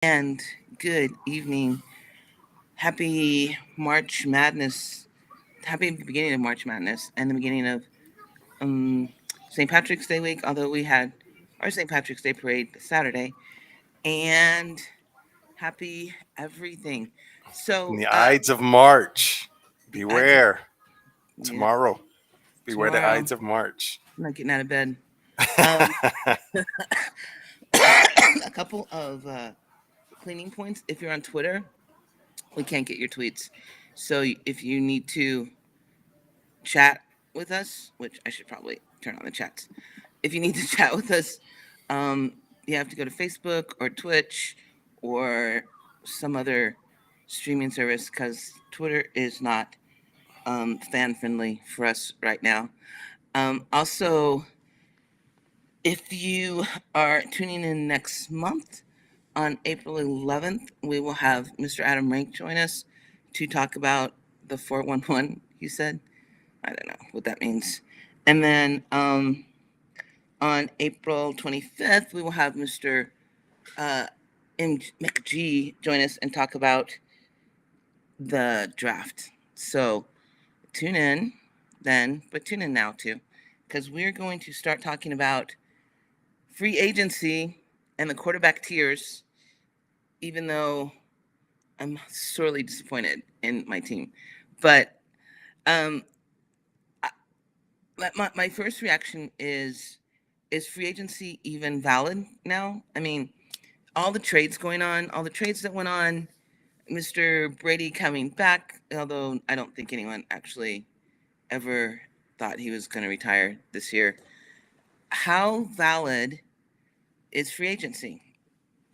And good evening. Happy March Madness. Happy beginning of March Madness and the beginning of um, St. Patrick's Day week, although we had our St. Patrick's Day parade Saturday. And happy everything. In So, the Ides of March. Ides of, Beware. yeah, Tomorrow. Beware the tomorrow, Ides of March. I'm not getting out of bed. Um, a couple of cleaning points. If you're on Twitter, we can't get your tweets. So if you need to chat with us, which I should probably turn on the chats. If you need to chat with us, um, you have to go to Facebook or Twitch or some other streaming service because Twitter is not fan friendly for us right now. Also, if you are tuning in next month on April 11th, we will have Mr. Adam Rank join us to talk about the 411, he said. I don't know what that means. And then on April 25th, we will have Mr. Uh, McG join us and talk about the draft. So tune in then, but tune in now too, because we're going to start talking about free agency and the quarterback tiers, even though I'm sorely disappointed in my team. But um, my first reaction is free agency even valid now? I mean, all the trades going on, all the trades that went on, Mr. Brady coming back, although I don't think anyone actually ever thought he was going to retire this year. How valid is free agency?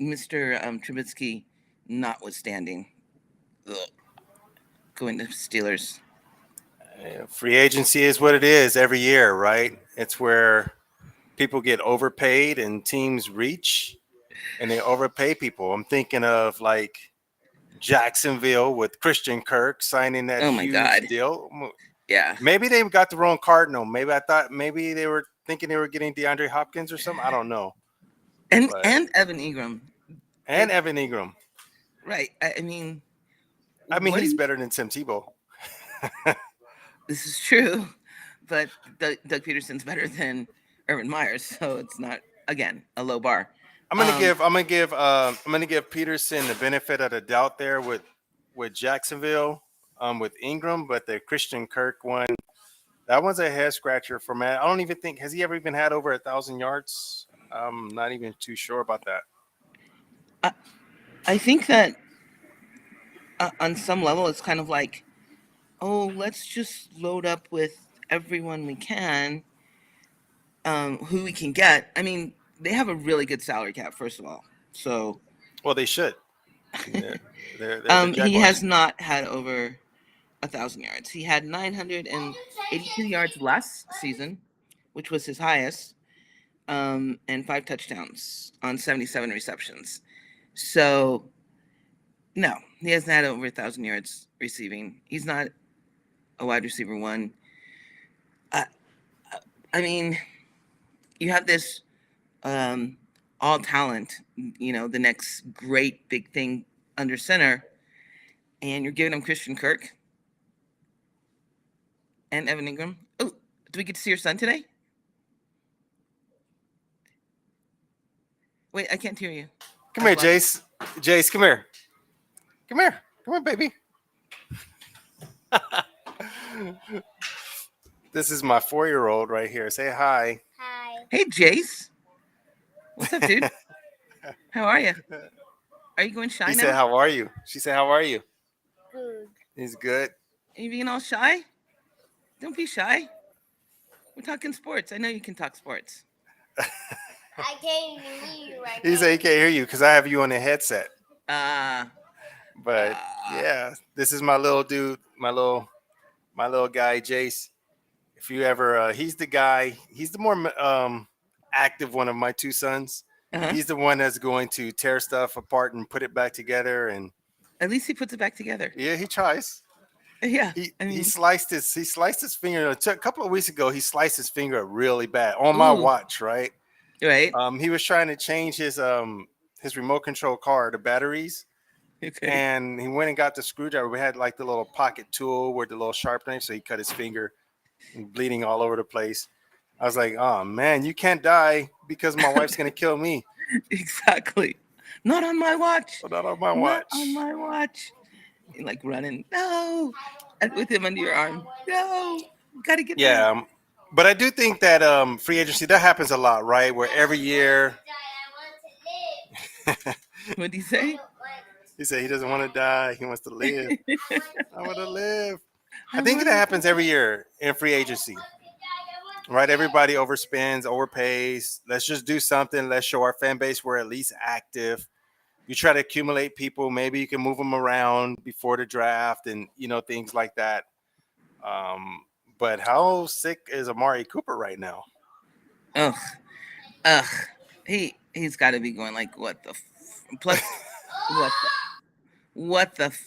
Mr. Trubisky notwithstanding. Ugh, going to Steelers. Free agency is what it is every year, right? It's where people get overpaid and teams reach and they overpay people. I'm thinking of like Jacksonville with Christian Kirk signing that Oh my huge God. deal. Yeah. Maybe they got the wrong Cardinal. Maybe I thought maybe they were thinking they were getting DeAndre Hopkins or something. I don't know. But And Evan Ingram. and It Evan Ingram. right. I mean, I mean, what do he's you better than Tim Tebow. this is true, but Doug Peterson's better than Urban Myers, so it's not again a low bar. I'm gonna Um, give I'm gonna give I'm gonna give Peterson the benefit of the doubt there with Jacksonville, with Ingram, but the Christian Kirk one, that one's a head scratcher for Matt. I don't even think has he ever even had over 1,000 yards. I'm not even too sure about that. I, I think that on some level it's kind of like, oh, let's just load up with everyone we can, who we can get. I mean, they have a really good salary cap, first of all. So Well, they should. They're the he has Jaguars. not had over 1,000 yards. He had 982 yards last season, which was his highest, and 5 touchdowns on 77 receptions. So no, he hasn't had over 1,000 yards receiving. He's not a wide receiver one. Uh, I mean, you have this um, all talent, the next great big thing under center, and you're giving him Christian Kirk and Evan Ingram. Oh, do we get to see your son today? Wait, I can't hear you. Come here, Aflabi? Jace. Jace, come here. Come here. Come on, baby. This is my 4-year-old right here. Say hi. Hey, Jace. What's up, dude? How are you? Are you going shy He said, now? "How are you?" She said, "How are you?" He's good. Are you being all shy? Don't be shy. We're talking sports. I know you can talk sports. I can't even hear you right now. He said he can't hear you because I have you on the headset. Uh, But uh, yeah, this is my little dude, my little guy, Jace. If you ever, he's the guy. He's the more active one of my two sons. uh-huh. He's the one that's going to tear stuff apart and put it back together. And At least he puts it back together. yeah, he tries. Yeah, He I he mean, sliced his he sliced his finger a couple of weeks ago. He sliced his finger up really bad on my ooh, watch. Right. right? He was trying to change his remote control car, the batteries, Okay. and he went and got the screwdriver. We had like the little pocket tool with the little sharp knife, so he cut his finger, and bleeding all over the place. I was like, oh man, you can't die because my wife's gonna kill me. Exactly. Not on my watch. But not on my Not on watch. my watch. You're like running. No. And with him under your arm. No. Gotta get back. Yeah, but I do think that free agency that happens a lot, right? Where every year What do you say? he said he doesn't want to die, he wants to live. I want to live. I I think that want happens every year in free agency, right? Everybody overspends, overpays. Let's just do something. Let's show our fan base we're at least active. You try to accumulate people. Maybe you can move them around before the draft, and things like that. Um, but how sick is Amari Cooper right now? ugh. Ugh. He's got to be going like what the plus what the what the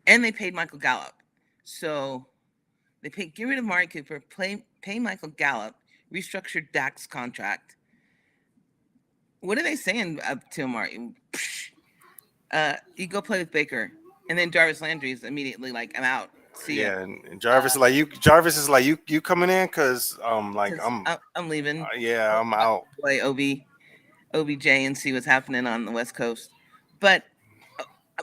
and they paid Michael Gallup. So they paid get rid of Mari Cooper, pay Michael Gallup, restructure Dak's contract. What are they saying up to Amari? You go play with Baker, and then Jarvis Landry is immediately like, I'm out. See ya. Yeah, and Jarvis is like you. Jarvis is like you coming in because like Because I'm leaving. yeah, I'm out. Play OBJ and see what's happening on the West Coast. But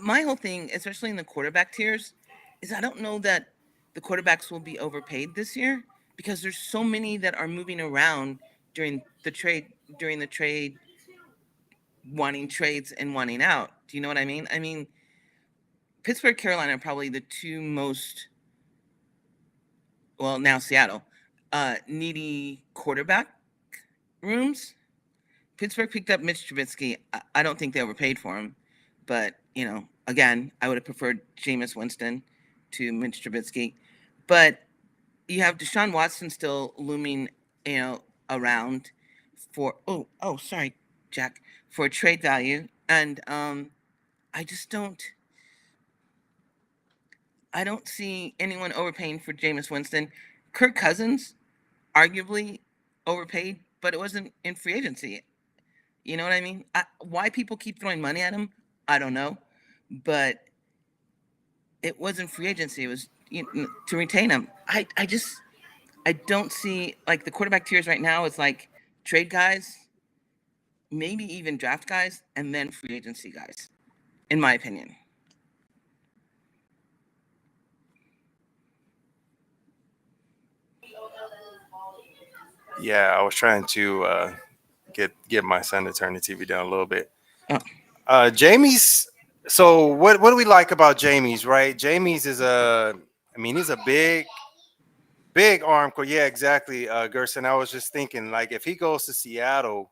my whole thing, especially in the quarterback tiers, is I don't know that the quarterbacks will be overpaid this year because there's so many that are moving around during the trade, wanting trades and wanting out. Do you know what I mean? I mean, Pittsburgh, Carolina are probably the two most, well, now Seattle, needy quarterback rooms. Pittsburgh picked up Mitch Trubisky. I don't think they overpaid for him, but again, I would have preferred Jameis Winston to Mitch Trubisky. But you have Deshaun Watson still looming, around for sorry, Jack, for trade value, and I just don't see anyone overpaying for Jameis Winston. Kirk Cousins, arguably overpaid, but it wasn't in free agency. You know what I mean? Why people keep throwing money at him, I don't know, but it wasn't free agency. It was to retain him. I don't see like the quarterback tiers right now is like trade guys, maybe even draft guys, and then free agency guys, in my opinion. Yeah, I was trying to get my son to turn the TV down a little bit. Oh, Jamie's. So what do we like about Jamie's? Right, Jamie's is I mean, he's a big arm. Yeah, exactly, Gerson. I was just thinking, like, if he goes to Seattle,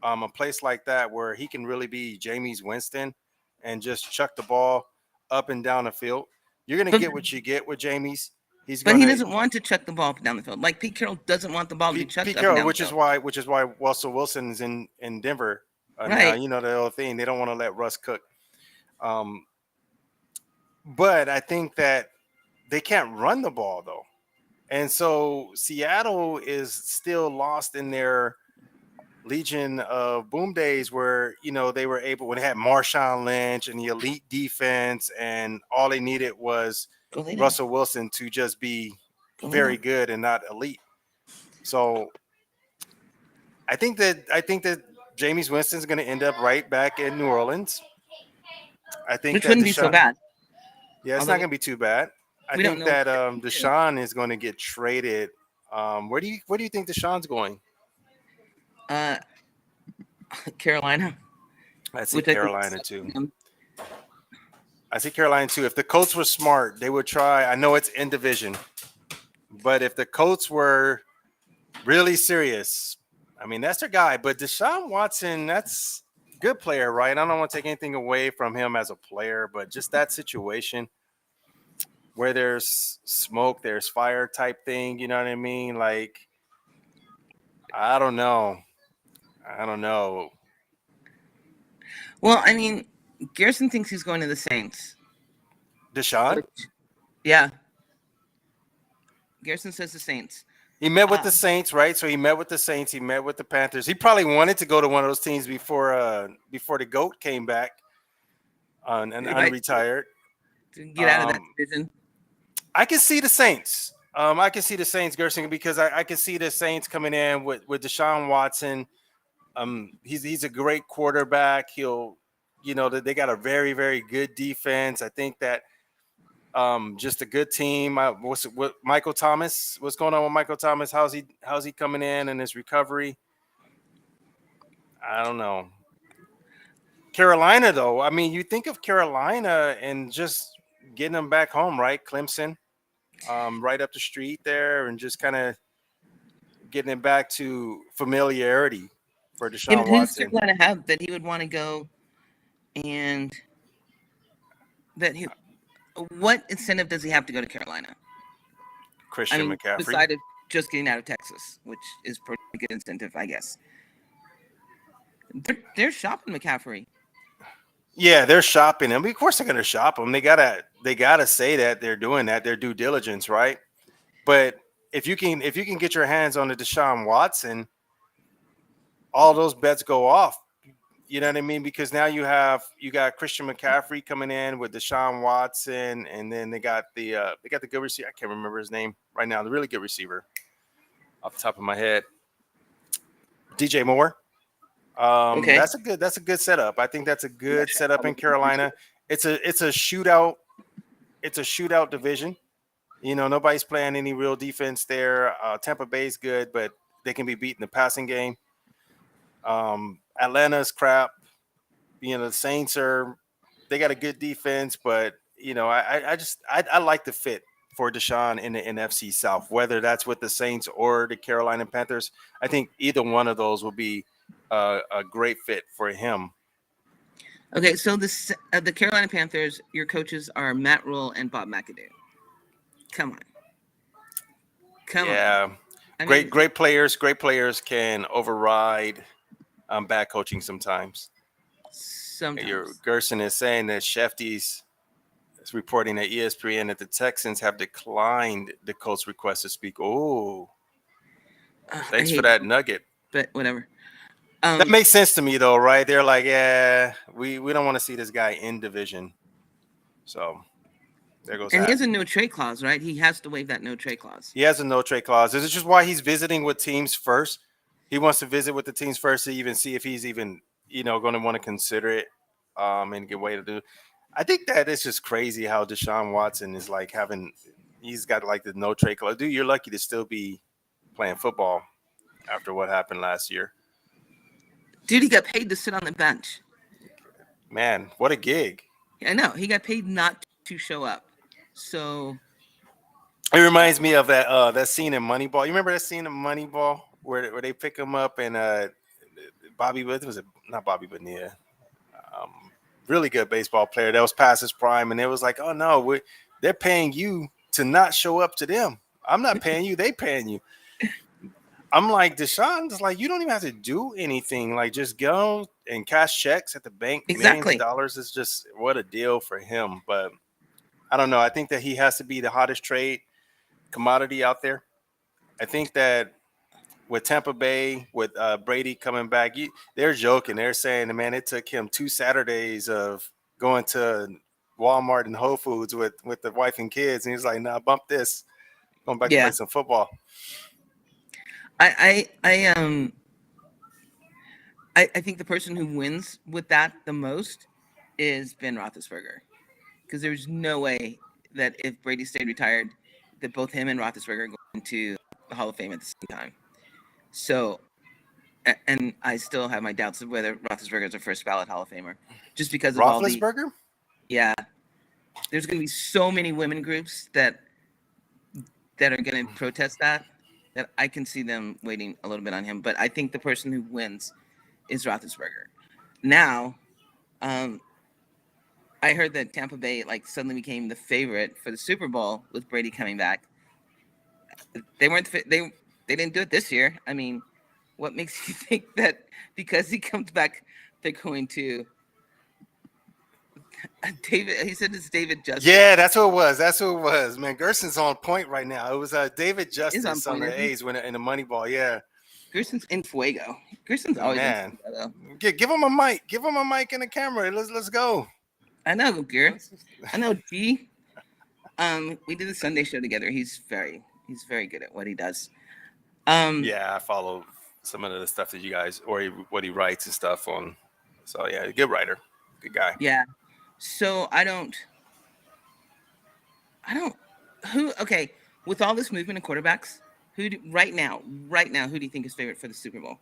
a place like that where he can really be Jamie's Winston and just chuck the ball up and down the field, you're gonna but get what you get with Jamie's. He's but he gonna doesn't want to chuck the ball up and down the field. Like Pete Carroll doesn't want the ball to be chucked Pete up and Carroll, down the which is field. why Russell Wilson's in Denver now. Right. The whole thing. They don't want to let Russ cook. Um, but I think that they can't run the ball though, and so Seattle is still lost in their Legion of Boom days where they were able when they had Marshawn Lynch and the elite defense, and all they needed was Go lay down. Russell Wilson to just be Go lay very down. good and not elite. So I think that Jameis Winston's going to end up right back in New Orleans. I think Which that wouldn't be so Deshaun, bad. yeah, it's not Although going to be too bad. I we don't think know what that they can do. Deshaun is going to get traded. Where do you think Deshaun's going? Uh, Carolina, I see which I think Carolina sucks too. for them. I see Carolina too. If the Colts were smart, they would try. I know it's in division, but if the Colts were really serious, I mean that's their guy. But Deshaun Watson, that's a good player, right? I don't want to take anything away from him as a player, but just that situation where there's smoke, there's fire type thing. You know what I mean? Like I don't know. I don't know. Well, I mean, Garrison thinks he's going to the Saints. Deshaun? Which, yeah, Garrison says the Saints. He met with Ah, the Saints, right? So he met with the Saints. He met with the Panthers. He probably wanted to go to one of those teams before the goat came back and right. unretired. To get out of that Um, division. I can see the Saints. I can see the Saints, Gerson, because I can see the Saints coming in with Deshaun Watson. He's a great quarterback. They got a very very good defense. I think that just a good team. What Michael Thomas? What's going on with Michael Thomas? How's he coming in and his recovery? I don't know. Carolina, though. I mean, you think of Carolina and just getting them back home, right? Clemson, right up the street there, and just kind of getting it back to familiarity for Yeah, Deshaun but who's Watson. Carolina have that he would want to go and that he? What incentive does he have to go to Carolina? I Christian mean, McCaffrey. besides just getting out of Texas, which is pretty good incentive, I guess. They're shopping McCaffrey. Yeah, they're shopping him. Of course, they're going to shop him. They gotta say that they're doing that. Their due diligence, right? But if you can get your hands on the Deshaun Watson, all those bets go off. You know what I mean? Because now you got Christian McCaffrey coming in with Deshaun Watson, and then they got the good receiver. I can't remember his name right now. The really good receiver off the top of my head, DJ Moore. Okay, That's a good setup. I think that's a I'm not good sure how setup well in they can do Carolina. it. It's a shootout. It's a shootout division. Nobody's playing any real defense there. Tampa Bay's good, but they can be beaten the passing game. Atlanta's crap. The Saints they got a good defense, but I like the fit for Deshaun in the NFC South, whether that's with the Saints or the Carolina Panthers. I think either one of those will be a great fit for him. Okay, so the Carolina Panthers, your coaches are Matt Rule and Bob McAdoo. Come on, come on. Yeah, I great mean, great players. Great players can override bad coaching sometimes. Your sometimes. Gerson is saying that Shefty's is reporting at ESPN that the Texans have declined the Colts' request to speak. Oh, I thanks for hate that them, nugget. but whatever. That Um, makes sense to me though, right? They're like, yeah, we don't want to see this guy in division. So there goes and he that. has a no trade clause, right? He has to waive that no trade clause. He has a no trade clause. This is just why he's visiting with teams first. He wants to visit with the teams first to even see if he's even, going to want to consider it and get way to do. I think that it's just crazy how Deshaun Watson is like he's got like the no trade clause. Dude, you're lucky to still be playing football after what happened last year. Dude, he got paid to sit on the bench. Man, what a gig. I know he got paid not to show up. So It reminds me of that scene in Moneyball. You remember that scene in Moneyball where they pick him up and Bobby was it not Bobby Bonilla, really good baseball player that was past his prime, and it was like, oh no, they're paying you to not show up to them. I'm not paying you; they paying you. I'm like Deshaun's like you don't even have to do anything. Like just go and cash checks at the bank, millions of exactly. dollars. Is just what a deal for him. But I don't know. I think that he has to be the hottest trade commodity out there. I think that with Tampa Bay, with Brady coming back, they're joking. They're saying, man, it took him 2 Saturdays of going to Walmart and Whole Foods with the wife and kids, and he's like, "Nah, bump this. Going back to play Yeah. some football." I think the person who wins with that the most is Ben Roethlisberger, because there's no way that if Brady stayed retired, that both him and Roethlisberger go into the Hall of Fame at the same time. So, and I still have my doubts of whether Roethlisberger is a first ballot Hall of Famer, just because of all the Roethlisberger? yeah. There's going to be so many women groups that are going to protest that I can see them waiting a little bit on him. But I think the person who wins is Roethlisberger. Now, um, I heard that Tampa Bay like suddenly became the favorite for the Super Bowl with Brady coming back. They weren't they didn't do it this year. I mean, what makes you think that because he comes back, they're going to David. He said it's David Justice. Yeah, that's who it was. That's who it was. Man, Gerson's on point right now. It was David He is on Justice on point, the isn't he? A's when in the Moneyball. Yeah, Gerson's in fuego. Gerson's always in man. fuego, though. Give him a mic. Give him a mic and a camera. Let's go. I know, Gear. Let's- I know, G. We did the Sunday show together. He's very good at what he does. Yeah, I follow some of the stuff that you guys what he writes and stuff on. So yeah, good writer, good guy. Yeah. So I don't. Who? Okay. With all this movement of quarterbacks, right now, who do you think is favorite for the Super Bowl?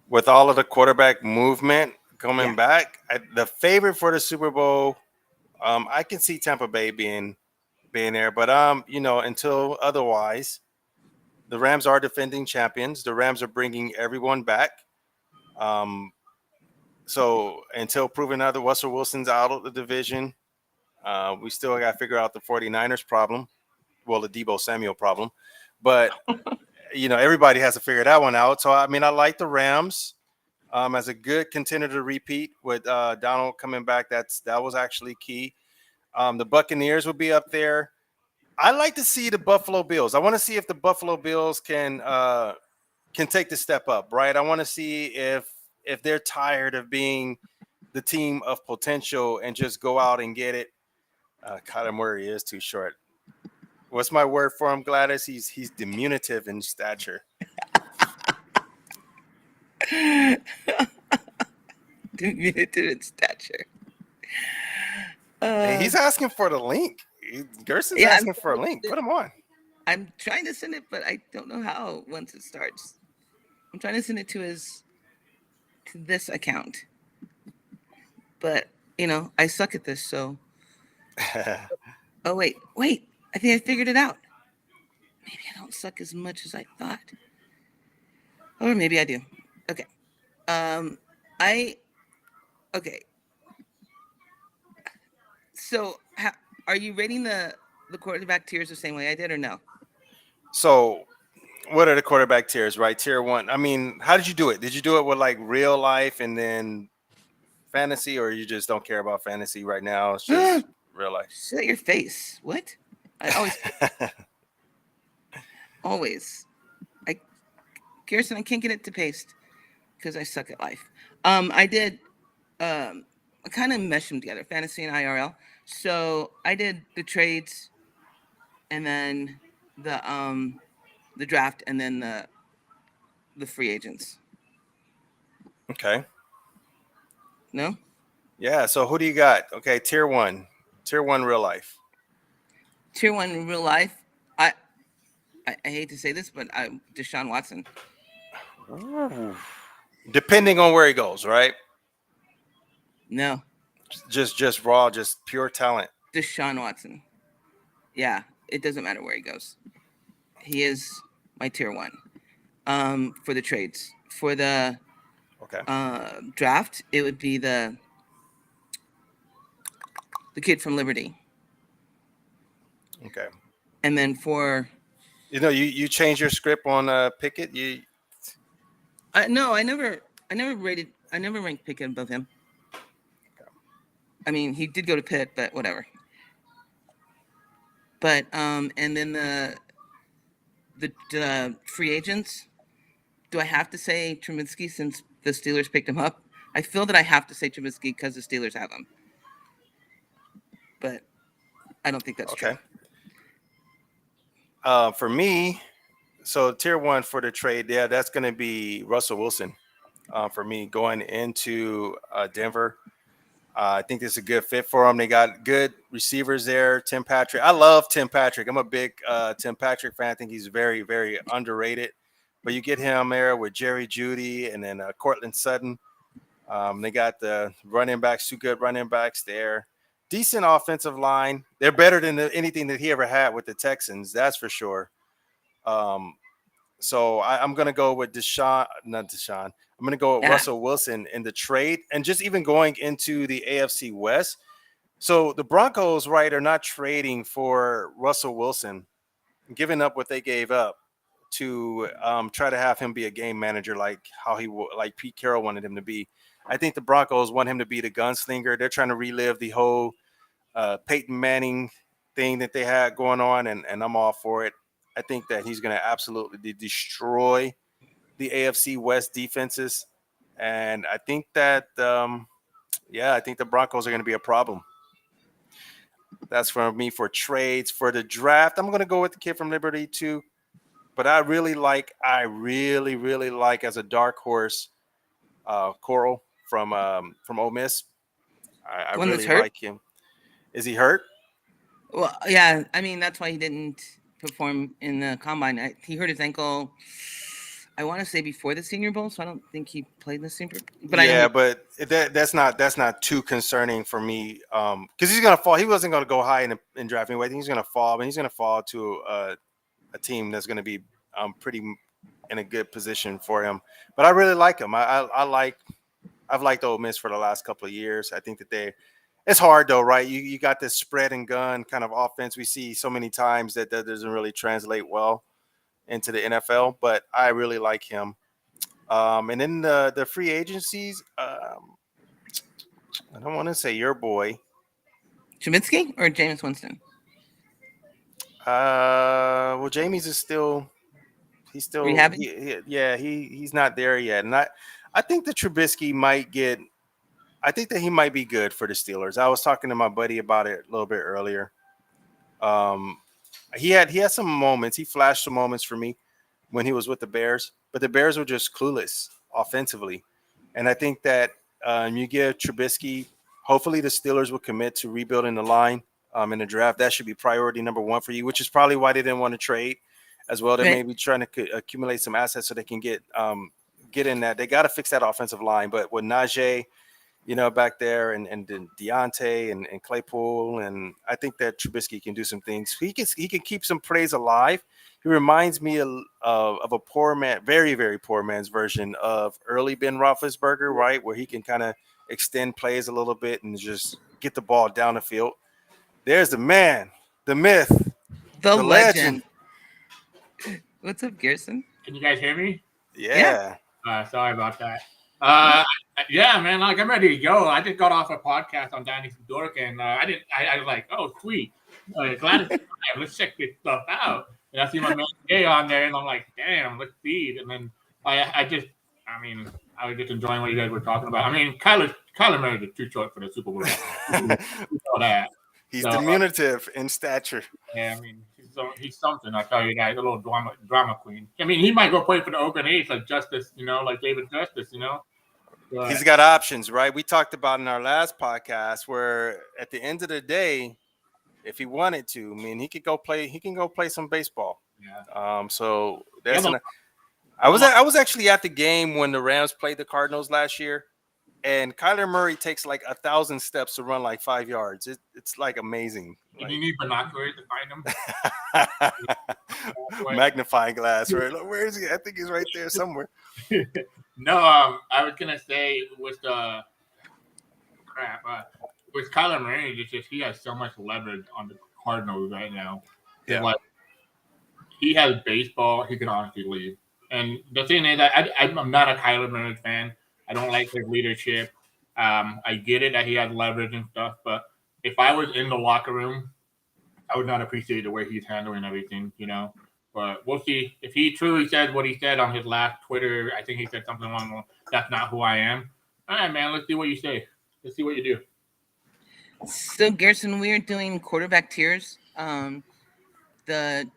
With all of the quarterback movement coming Yeah. back, the favorite for the Super Bowl, I can see Tampa Bay being there, but until otherwise, the Rams are defending champions. The Rams are bringing everyone back. So until proven other, Russell Wilson's out of the division. We still got to figure out the 49ers problem. Well, the Debo Samuel problem. But, everybody has to figure that one out. So, I mean, I like the Rams as a good contender to repeat with Donald coming back. That was actually key. The Buccaneers will be up there. I like to see the Buffalo Bills. I want to see if the Buffalo Bills can take the step up, right? I want to see if they're tired of being the team of potential and just go out and get it. Kyler Murray is too short. What's my word for him, Gladys? He's diminutive in stature. Diminutive in stature. Hey, he's asking for the link. Gerson's Yeah, asking for a link. Put him on. I'm trying to send it, but I don't know how once it starts. I'm trying to send it to this account. But, I suck at this, so. Oh, wait. I think I figured it out. Maybe I don't suck as much as I thought. Or maybe I do. Okay. Okay. So, are you rating the quarterback tiers the same way I did or no? So, what are the quarterback tiers, right? Tier 1. I mean, how did you do it? Did you do it with like real life and then fantasy, or you just don't care about fantasy right now? It's just real life. Shut your face. What? I always. Garrison, I can't get it to paste because I suck at life. I did. I kind of meshed them together, fantasy and IRL. So I did the trades, and then the draft, and then the free agents. Okay. No. Yeah. So who do you got? Okay, tier 1 real life. Tier 1 in real life. I hate to say this, but Deshaun Watson. Ooh. Depending on where he goes, right? No. Just raw, just pure talent. Deshaun Watson. Yeah, it doesn't matter where he goes. He is my tier 1. For the trades. For the draft, it would be the kid from Liberty. Okay. And then for you change your script on Pickett. no, I never ranked Pickett above him. I mean, he did go to Pitt, but whatever. But and then the free agents. Do I have to say Trubisky since the Steelers picked him up? I feel that I have to say Trubisky because the Steelers have him. But I don't think that's true. For me, so tier 1 for the trade, yeah, that's going to be Russell Wilson. For me, going into Denver, I think this is a good fit for them. They got good receivers there. Tim Patrick. I love Tim Patrick. I'm a big Tim Patrick fan. I think he's very, very underrated. But you get him there with Jerry Jeudy and then Cortland Sutton. They got the running backs, 2 good running backs there. Decent offensive line. They're better than anything that he ever had with the Texans. That's for sure. So I'm going to go with I'm going to go with Russell Wilson in the trade, and just even going into the AFC West. So the Broncos, right, are not trading for Russell Wilson, giving up what they gave up to try to have him be a game manager like how like Pete Carroll wanted him to be. I think the Broncos want him to be the gunslinger. They're trying to relive the whole Peyton Manning thing that they had going on, and I'm all for it. I think that he's going to absolutely destroy the AFC West defenses, and I think that I think the Broncos are going to be a problem. That's for me for trades. For the draft, I'm going to go with the kid from Liberty too. But I really like as a dark horse, Coral from Ole Miss. I The one that's really hurt. like him. Is he hurt? Well, yeah. I mean, that's why he didn't perform in the combine. He hurt his ankle. I want to say before the Senior Bowl, so I don't think he played in the Senior. But I know Yeah, he. but that's not too concerning for me. Because he's gonna fall. He wasn't gonna go high in draft anyway. I think he's gonna fall, but he's gonna fall to a team that's gonna be pretty in a good position for him. But I really like him. I've liked Ole Miss for the last couple of years. I think that it's hard though, right? You got this spread and gun kind of offense we see so many times that doesn't really translate well into the NFL. But I really like him. And then the free agencies, I don't want to say your boy. Trubisky or Jameis Winston? Well, Jamie's is still he's still Rehabbing? he's not there yet, and I think that Trubisky might get. I think that he might be good for the Steelers. I was talking to my buddy about it a little bit earlier. Um, he had some moments. He flashed some moments for me when he was with the Bears, but the Bears were just clueless offensively. And I think that you give Trubisky, hopefully the Steelers will commit to rebuilding the line in the draft. That should be priority number one for you, which is probably why they didn't want to trade as well. They Right. may be trying to accumulate some assets so they can get in that. They got to fix that offensive line. But with Najee, back there and Deontay and Claypool, and I think that Trubisky can do some things. He can keep some plays alive. He reminds me of a poor man, very, very poor man's version of early Ben Roethlisberger, right? Where he can kind of extend plays a little bit and just get the ball down the field. There's the man, the myth, The the legend. legend. What's up, Garrison? Can you guys hear me? Yeah. Sorry about that. Yeah, man, like I'm ready to go. I just got off a podcast on Dynasty Dork, and I was like, oh, sweet. Gladys, let's check this stuff out. And I see my man Jay on there, and I'm like, damn, let's see. And then I was just enjoying what you guys were talking about. I mean, Kyler Murray is too short for the Super Bowl. You know that. He's So, diminutive in stature. Yeah, I mean, he's something. I tell you that. He's a little drama queen. I mean, he might go play for the Oakland A's like Justice, like David Justice, But, He's got options, right? We talked about in our last podcast where at the end of the day, if he wanted to, I mean, he can go play some baseball. yeah. So that's I was actually at the game when the Rams played the Cardinals last year, and Kyler Murray takes like 1,000 steps to run like 5 yards. It's like amazing. And you need binoculars to find him. Magnifying glass, right? Like, where is he? I think he's right there somewhere. No, I was gonna say with the with Kyler Murray, it's just he has so much leverage on the Cardinals right now. Yeah. Like he has baseball, he can honestly leave. And the thing is that I'm not a Kyler Murray fan. I don't like his leadership. I get it that he has leverage and stuff, but if I was in the locker room, I would not appreciate the way he's handling everything, But we'll see. If he truly says what he said on his last Twitter, I think he said something along that's not who I am. All right, man, let's see what you say. Let's see what you do. So, Garrison, we are doing quarterback tiers. The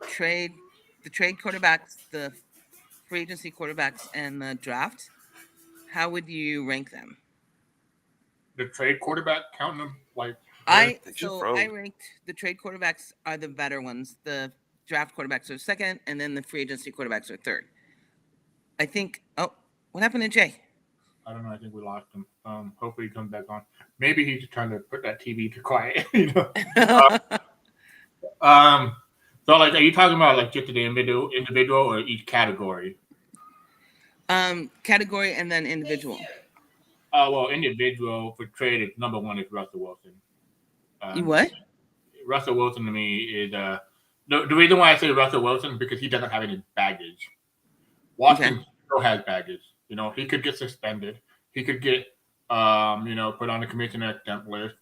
trade quarterbacks, the free agency quarterbacks, and the draft. How would you rank them? The trade quarterback, counting them like I ranked the trade quarterbacks are the better ones. The draft quarterbacks are second, and then the free agency quarterbacks are third. I think. Oh, what happened to Jay? I don't know. I think we lost him. Hopefully he comes back on. Maybe he's just trying to put that TV to quiet. So like, are you talking about like just the individual or each category? Category and then individual. Well, individual for trade is number one is Russell Wilson. You what? Russell Wilson to me is the reason why I say Russell Wilson is because he doesn't have any baggage. Washington still has baggage. He could get suspended. He could get put on the commissioner exempt list.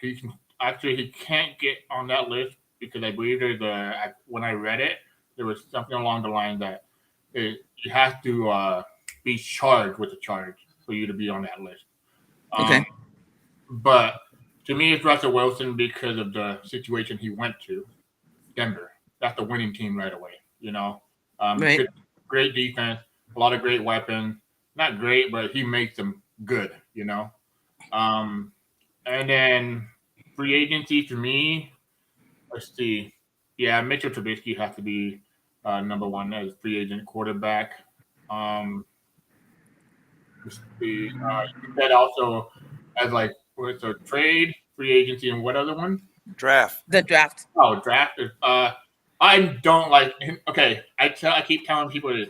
He can't get on that list because I believe when I read it, there was something along the line that you have to be charged with a charge for you to be on that list. Okay. But to me, it's Russell Wilson because of the situation he went to, Denver. That's the winning team right away. Right. Great defense, a lot of great weapons. Not great, but he makes them good. And then free agency for me, let's see. Yeah, Mitchell Trubisky has to be number one as free agent quarterback. Let's see. You said also as like what's a trade, free agency, and what other one? Draft. The draft. Oh, draft. I don't like. Okay, I keep telling people this.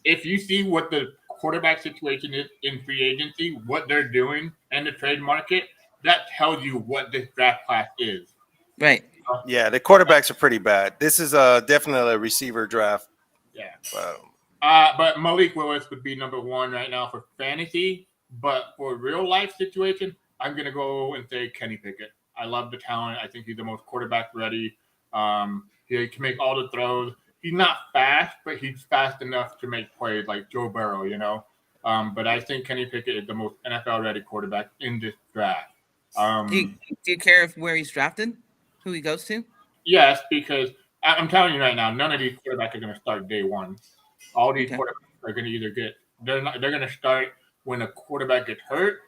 If you see what the quarterback situation is in free agency, what they're doing, and the trade market, that tells you what this draft class is. Right. Yeah, the quarterbacks are pretty bad. This is definitely a receiver draft. Yeah. Wow. But Malik Willis would be number one right now for fantasy. But for real life situation, I'm gonna go and say Kenny Pickett. I love the talent. I think he's the most quarterback ready. He can make all the throws. He's not fast, but he's fast enough to make plays like Joe Burrow, But I think Kenny Pickett is the most NFL ready quarterback in this draft. Do you care where he's drafted? Who he goes to? Yes, because I'm telling you right now, none of these quarterbacks are going to start day one. All these quarterbacks are going to either they're going to start when a quarterback gets hurt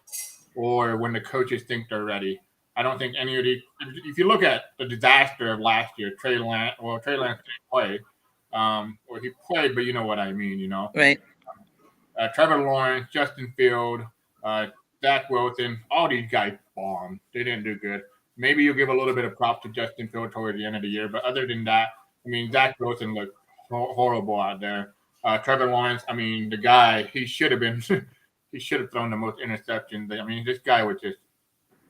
or when the coaches think they're ready. I don't think any of these. If you look at the disaster of last year, Trey Lance didn't play, or he played, but you know what I mean, Right. Trevor Lawrence, Justin Field, Zach Wilson, all these guys bombed. They didn't do good. Maybe you'll give a little bit of prop to Justin Field toward the end of the year, but other than that, I mean, Zach Wilson looked horrible out there. Trevor Lawrence, I mean, the guy, he should have thrown the most interceptions. I mean, this guy was just,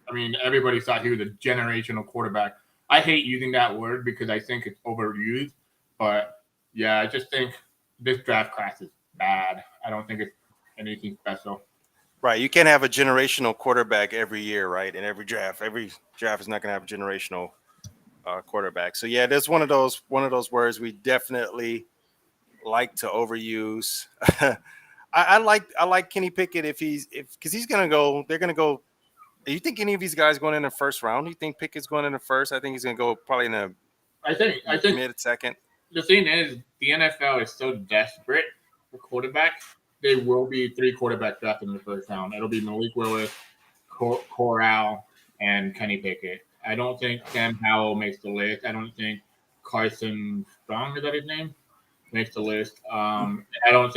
I mean, everybody thought he was a generational quarterback. I hate using that word because I think it's overused, but yeah, I just think this draft class is bad. I don't think it's anything special. Right. You can't have a generational quarterback every year, right? In every draft is not going to have a generational quarterback. So yeah, that's one of those words we definitely like to overuse. I like Kenny Pickett because he's going to go. They're going to go. Do you think any of these guys going in the first round? Do you think Pickett's going in the first? I think he's going to go probably in the. I think mid second. The thing is, the NFL is so desperate for quarterbacks. There will be 3 quarterbacks drafted in the first round. It'll be Malik Willis, Corral, and Kenny Pickett. I don't think Sam Howell makes the list. I don't think Carson Strong, is that his name, makes the list. I don't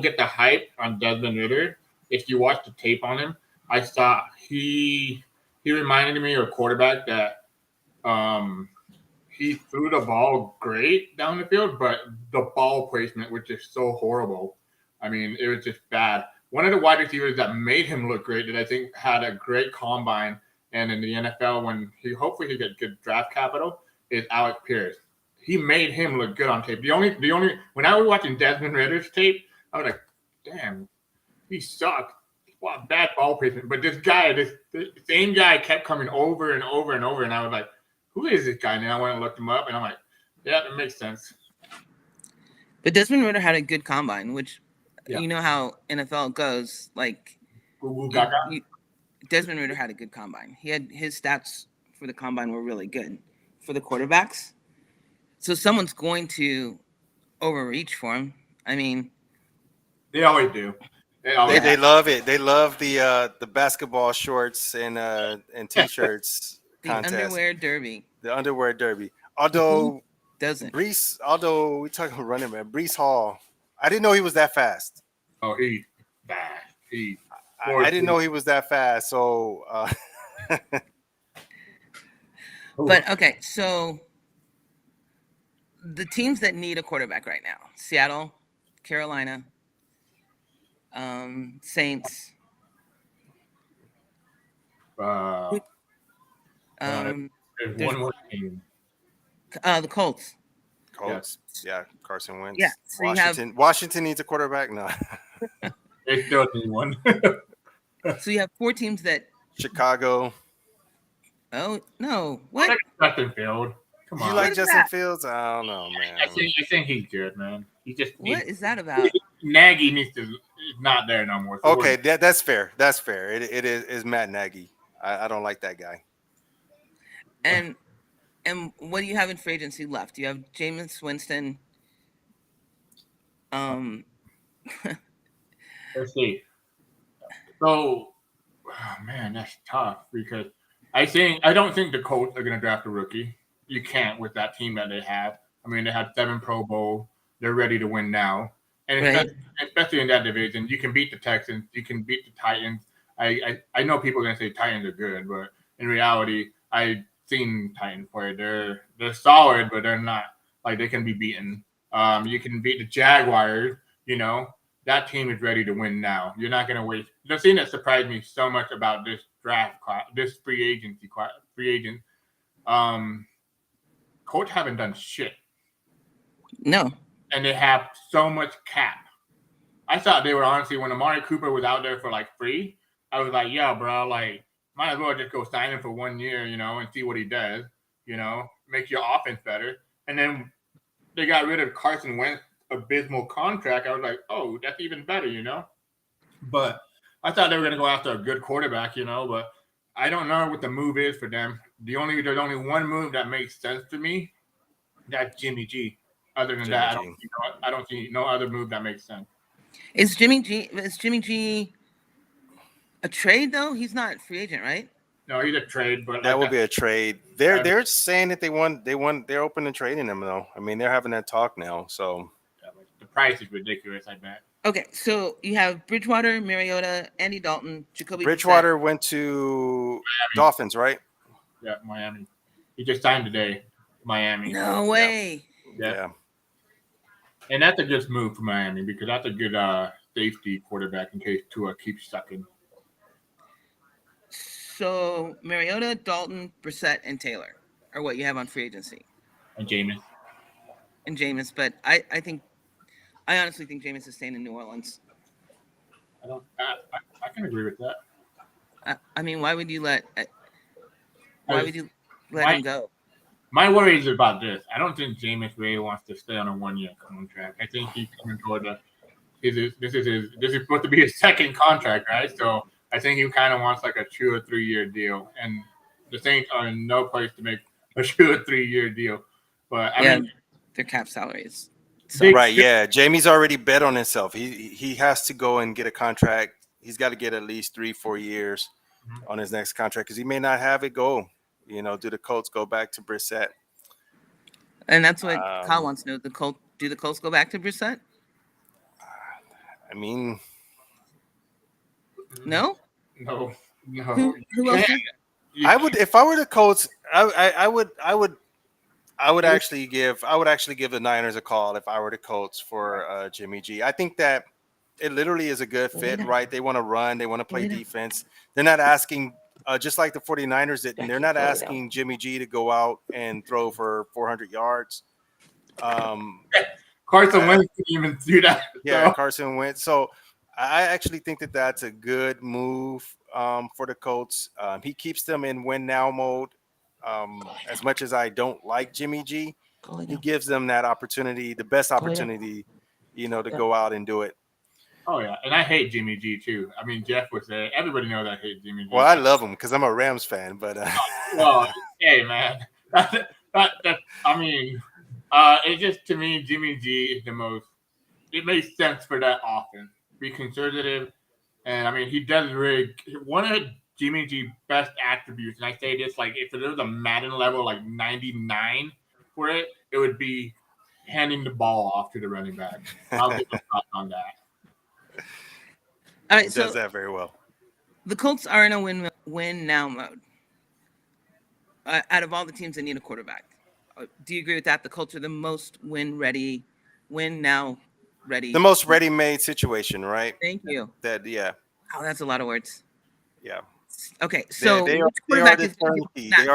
get the hype on Desmond Ridder. If you watch the tape on him, I thought he reminded me of a quarterback that he threw the ball great down the field, but the ball placement was just so horrible. I mean, it was just bad. One of the wide receivers that made him look great, that I think had a great combine, and in the NFL, when hopefully he get good draft capital, is Alec Pierce. He made him look good on tape. The only when I was watching Desmond Ridder's tape, I was like, damn, he sucked. What bad ball placement. But this guy, the same guy kept coming over and over and over, and I was like, who is this guy? And I went and looked him up, and I'm like, yeah, that makes sense. But Desmond Ridder had a good combine, which you know how NFL goes. Like, Desmond Ridder had a good combine. He had his stats for the combine were really good for the quarterbacks. So someone's going to overreach for him. I mean, they always do. They love it. They love the basketball shorts and t-shirts. The underwear derby. The underwear derby. Although doesn't we talking about running man, Breece Hall. I didn't know he was that fast. Oh, he's bad. I didn't know he was that fast. So, but okay, so the teams that need a quarterback right now: Seattle, Carolina, Saints. There's one more team. The Colts. Yeah, Carson Wentz. Yeah, so Washington needs a quarterback. No, they still need one. So you have 4 teams that. Chicago. Oh no! What? Like Justin Field. Come You on. What like is Justin that? Fields? I don't know, I man. think he's good, man. He just needs What is that about? Nagy needs to is not there no more. So Okay, that's fair. That's fair. It is Matt Nagy. I don't like that guy. And what do you have in free agency left? You have Jameis Winston. Um, let's see. So, oh, man, that's tough because I don't think the Colts are going to draft a rookie. You can't with that team that they have. I mean, they have 7 Pro Bowl. They're ready to win now, and right? especially in that division, you can beat the Texans. You can beat the Titans. I know people are going to say Titans are good, but in reality, I've seen Titans play. They're solid, but they're not like they can be beaten. You can beat the Jaguars. You know, that team is ready to win now. You're not going to waste. The thing that surprised me so much about this draft class, this free agent, Colts haven't done shit, No. and they have so much cap. I thought they were honestly when Amari Cooper was out there for like free. I was like, yeah, bro, like might as well just go sign him for 1 year, and see what he does. Make your offense better. And then they got rid of Carson Wentz abysmal contract. I was like, oh, that's even better. But I thought they were going to go after a good quarterback, but I don't know what the move is for them. There's only one move that makes sense to me. That's Jimmy G. Other than that, I don't see no other move that makes sense. Is Jimmy G a trade though? He's not free agent, right? No, he's a trade, but That will be a trade. They're saying that they're open to trading him though. I mean, they're having that talk now. So the price is ridiculous, I bet. Okay, so you have Bridgewater, Mariota, Andy Dalton, Jacoby. Bridgewater went to Miami. Dolphins, right? Yeah, Miami. He just signed today. Miami. No way. Yeah. And that's a good move for Miami because that's a good safety quarterback in case Tua keeps sucking. So Mariota, Dalton, Brissett, and Taylor are what you have on free agency. And Jameis. But I honestly think Jameis is staying in New Orleans. I can agree with that. I mean, why would you let him go? My worry is about this. I don't think Jameis really wants to stay on a 1-year contract. I think he's coming toward this is supposed to be his second contract, right? So I think he kind of wants like a 2 or 3 year deal, and the Saints are in no place to make a 2 or 3 year deal. But I mean, their cap salaries. Right, yeah. Jamie's already bet on himself. He has to go and get a contract. He's got to get at least 3-4 years on his next contract because he may not have it go. Do the Colts go back to Brissett? And that's what Kyle wants to know. Do the Colts go back to Brissett? I mean, no. Who else? I would, if I were the Colts, I would actually give the Niners a call if I were the Colts for Jimmy G. I think that it literally is a good fit, right? They want to run, they want to play defense. They're not asking, just like the 49ers, they're not asking Jimmy G to go out and throw for 400 yards. Carson Wentz didn't even do that. Yeah, Carson Wentz. So I actually think that that's a good move for the Colts. He keeps them in win now mode. As much as I don't like Jimmy G, he gives them that opportunity, the best opportunity, to go out and do it. Oh, yeah. And I hate Jimmy G, too. I mean, Jeff was there. Everybody knows I hate Jimmy G. Well, I love him because I'm a Rams fan, but... well, hey, man. It's just, to me, Jimmy G is the most... It makes sense for that offense. Be conservative. And, I mean, he does really... One of Jimmy G's best attributes, and I say this, like, if there was a Madden level, like 99 for it, it would be handing the ball off to the running back. I'll give a thought on that. All right, he does that very well. The Colts are in a win now mode. Out of all the teams that need a quarterback, do you agree with that? The Colts are the most win now ready. The most ready-made situation, right? Thank you. Oh, that's a lot of words. Yeah. Okay, so they are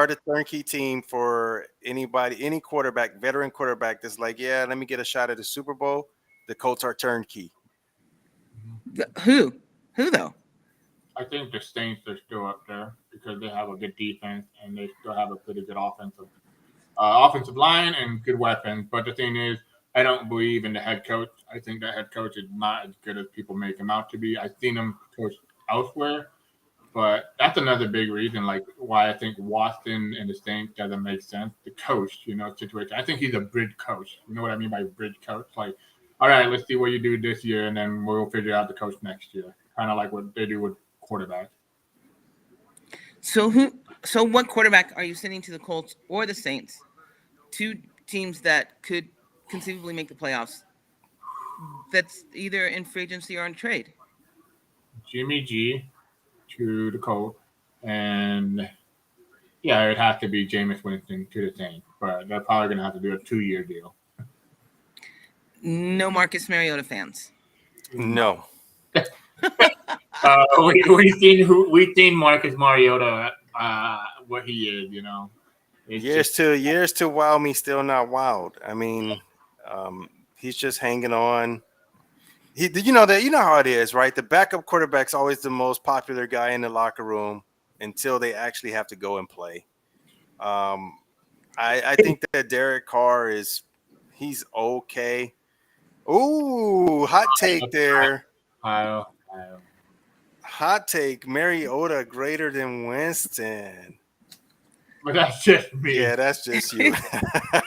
the turnkey team for any quarterback, veteran quarterback that's like, yeah, let me get a shot at the Super Bowl. The Colts are turnkey. Who though? I think the Saints are still up there because they have a good defense and they still have a pretty good offensive line and good weapons. But the thing is, I don't believe in the head coach. I think the head coach is not as good as people make him out to be. I've seen him coach elsewhere, but that's another big reason, like why I think Watson and the Saints doesn't make sense. The coach, situation. I think he's a bridge coach. You know what I mean by bridge coach? Like, all right, let's see what you do this year, and then we'll figure out the coach next year. Kind of like what they do with quarterbacks. So what quarterback are you sending to the Colts or the Saints? Two teams that could conceivably make the playoffs. That's either in free agency or on trade. Jimmy G to the Colts, and yeah, it'd have to be Jameis Winston to the Saints, but they're probably going to have to do a 2-year deal. No Marcus Mariota fans. No. We've seen Marcus Mariota, what he is. Years to wow me, still not wowed. I mean, he's just hanging on. You know how it is, right? The backup quarterback's always the most popular guy in the locker room until they actually have to go and play. I think that Derek Carr he's okay. Ooh, hot take there. Kyle. Hot take, Mariota greater than Winston. But that's just me. Yeah, that's just you.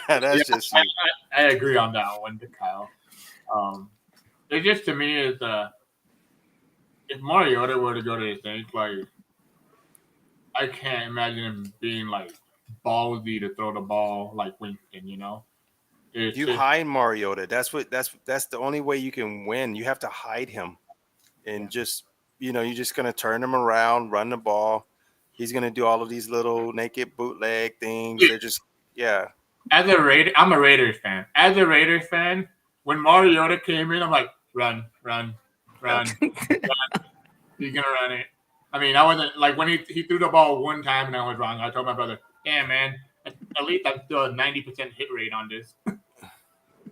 That's just you. I agree on that one, Kyle. It just to me is if Mariota were to go to the Saints, like I can't imagine him being like ballsy to throw the ball like Winston. Hide Mariota. That's the only way you can win. You have to hide him, and just you're just gonna turn him around, run the ball. He's gonna do all of these little naked bootleg things. They're just As a Raider, I'm a Raiders fan. As a Raiders fan, when Mariota came in, I'm like, run. He's gonna run it. I mean, I wasn't like when he threw the ball one time and I was wrong. I told my brother, "Damn, man, at least I'm still a 90% hit rate on this."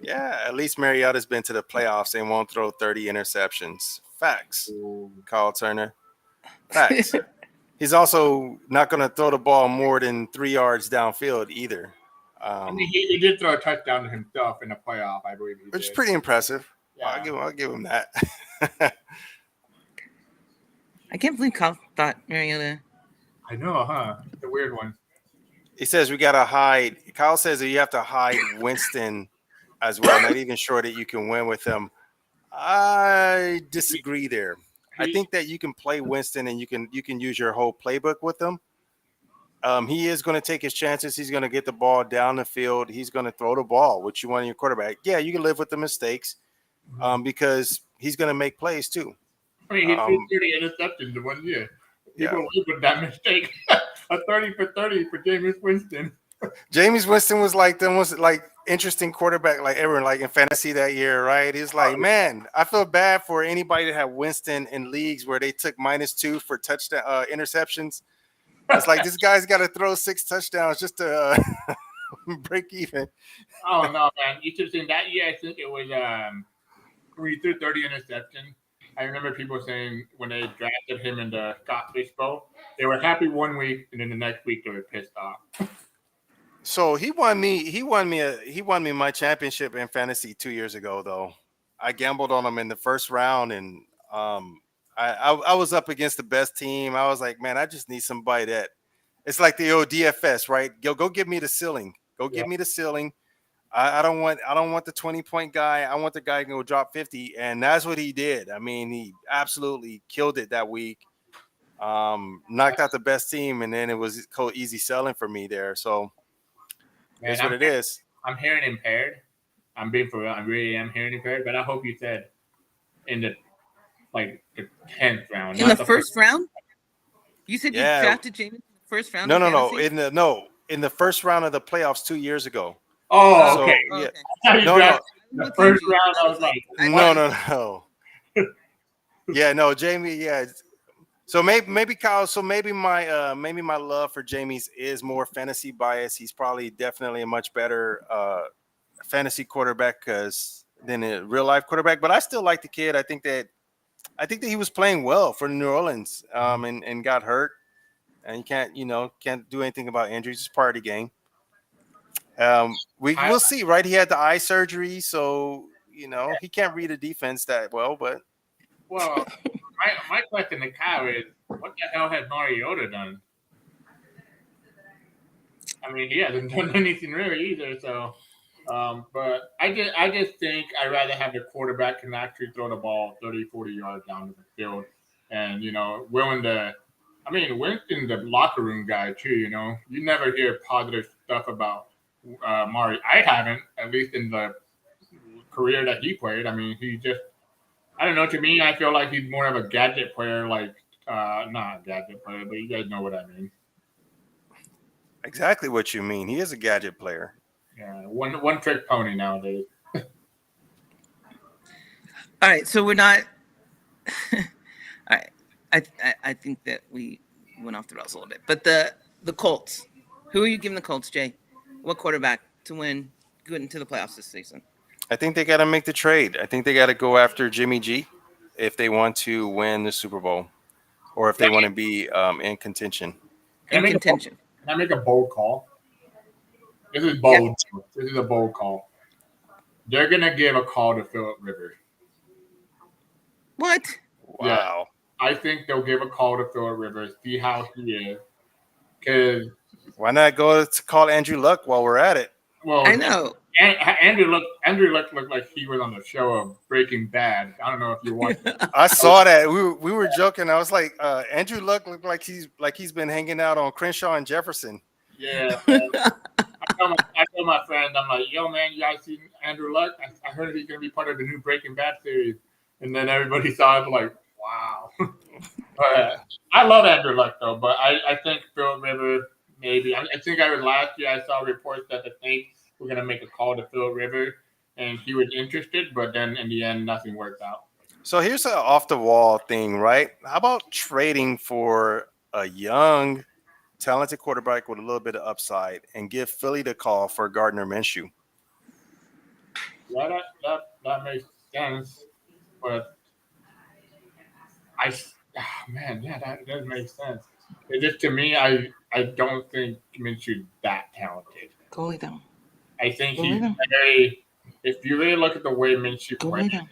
Yeah, at least Mariota's been to the playoffs and won't throw 30 interceptions. Facts, Carl Turner. Facts. He's also not going to throw the ball more than 3 yards downfield either. I mean, he did throw a touchdown to himself in the playoff, I believe. Which is pretty impressive. Yeah. I'll give him that. I can't believe Kyle thought Mariota. I know, huh? It's a weird one. He says we got to hide. Kyle says that you have to hide Winston as well. Not even sure that you can win with him. I disagree there. I think that you can play Winston and you can use your whole playbook with him. He is going to take his chances. He's going to get the ball down the field. He's going to throw the ball, which you want in your quarterback. Yeah, you can live with the mistakes because he's going to make plays too. I mean, he threw 30 interceptions in 1 year. People live with that mistake. A 30 for 30 for Jameis Winston. Jameis Winston was like the most interesting quarterback ever in fantasy that year, right? He's like, man, I feel bad for anybody that had Winston in leagues where they took -2 for touchdown interceptions. It's like this guy's got to throw 6 touchdowns just to break even. Oh no, man! You should have seen that year. I think it was when he threw 30 interceptions. I remember people saying when they drafted him in the Scott Fish Bowl, they were happy 1 week, and then the next week they were pissed off. So he won me my championship in fantasy 2 years ago, though. I gambled on him in the first round, and I was up against the best team. I was like, man, I just need somebody that it's like the old DFS, right? Go give me the ceiling. Give me the ceiling. I don't want the 20-point guy. I want the guy who can go drop 50, and that's what he did. I mean, he absolutely killed it that week. Knocked out the best team, and then it was easy selling for me there. So that's what it is. I'm hearing impaired. I'm being for real. I really am hearing impaired, but I hope you said in the 10th round. In the first round? You said you drafted Jameis in the first round? No. In the first round of the playoffs 2 years ago. Oh, okay. Yeah. Okay. No. The first round, I was like, no. Yeah, no, Jamie. Yeah. So maybe Kyle. So maybe my love for Jamie's is more fantasy bias. He's probably definitely a much better fantasy quarterback than a real life quarterback. But I still like the kid. I think that I think that he was playing well for New Orleans, and got hurt, and you can't do anything about injuries. It's part of the game. We I, will see, right? He had the eye surgery, so he can't read a defense that well. But well, my question to Kyle is, what the hell has Mariota done? I mean, he hasn't done anything really either. So, but I just think I'd rather have the quarterback can actually throw the ball 30, 40 yards down the field, and willing to. I mean, Winston's the locker room guy too. You never hear positive stuff about Mari. I haven't, at least in the career that he played. I mean, he just. I don't know. To me, I feel like he's more of a gadget player, like not a gadget player, but you guys know what I mean. exactly what you mean. He is a gadget player. Yeah, one trick pony nowadays. All right, so we're not. All right, I think that we went off the rails a little bit, but the Colts. Who are you giving the Colts, Jay? What quarterback to win, get into the playoffs this season? I think they got to make the trade. I think they got to go after Jimmy G if they want to win the Super Bowl, or if they want to be in contention. In contention. Can I make a bold call? This is Yeah. bold. This is a bold call. They're gonna give a call to Philip Rivers. What? Wow. I think they'll give a call to Philip Rivers, see how he is. Because Why not go to call Andrew Luck while we're at it? well, I know. Andrew looked like he was on the show of Breaking Bad. I don't know if you watched. I saw that. We were joking. I was like, Andrew Luck looked like he's been hanging out on Crenshaw and Jefferson. Yeah. I told my friend, I'm like, yo, man, you guys seen Andrew Luck? I heard he's gonna be part of the new Breaking Bad series, and then everybody saw it like, wow. But I love Andrew Luck though. But I think Philip Rivers maybe. I think last year I saw reports that the Saints were gonna make a call to Philip Rivers, and he was interested, but then in the end, nothing worked out. So here's an off the wall thing, right? How about trading for a young, talented quarterback with a little bit of upside and give Philly the call for Gardner Minshew? Yeah, that makes sense, but that does make sense. It just to me, I don't think Minshew's that talented. Go lay down. I think Go he's lay down. very. If you really look at the way Minshew Go lay plays, down.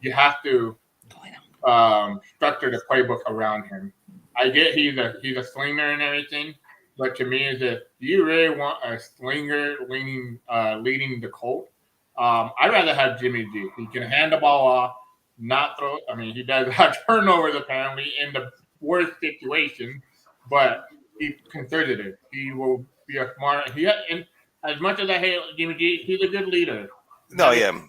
you have to Go lay down. structure the playbook around him. I get he's a slinger and everything, but to me, do you really want a slinger leading the Colt? I'd rather have Jimmy G. He can hand the ball off, not throw. I mean, he does have turnovers apparently in the worst situation, but he's conservative. He will be a smart. And as much as I hate Jimmy G, he's a good leader. No, yeah.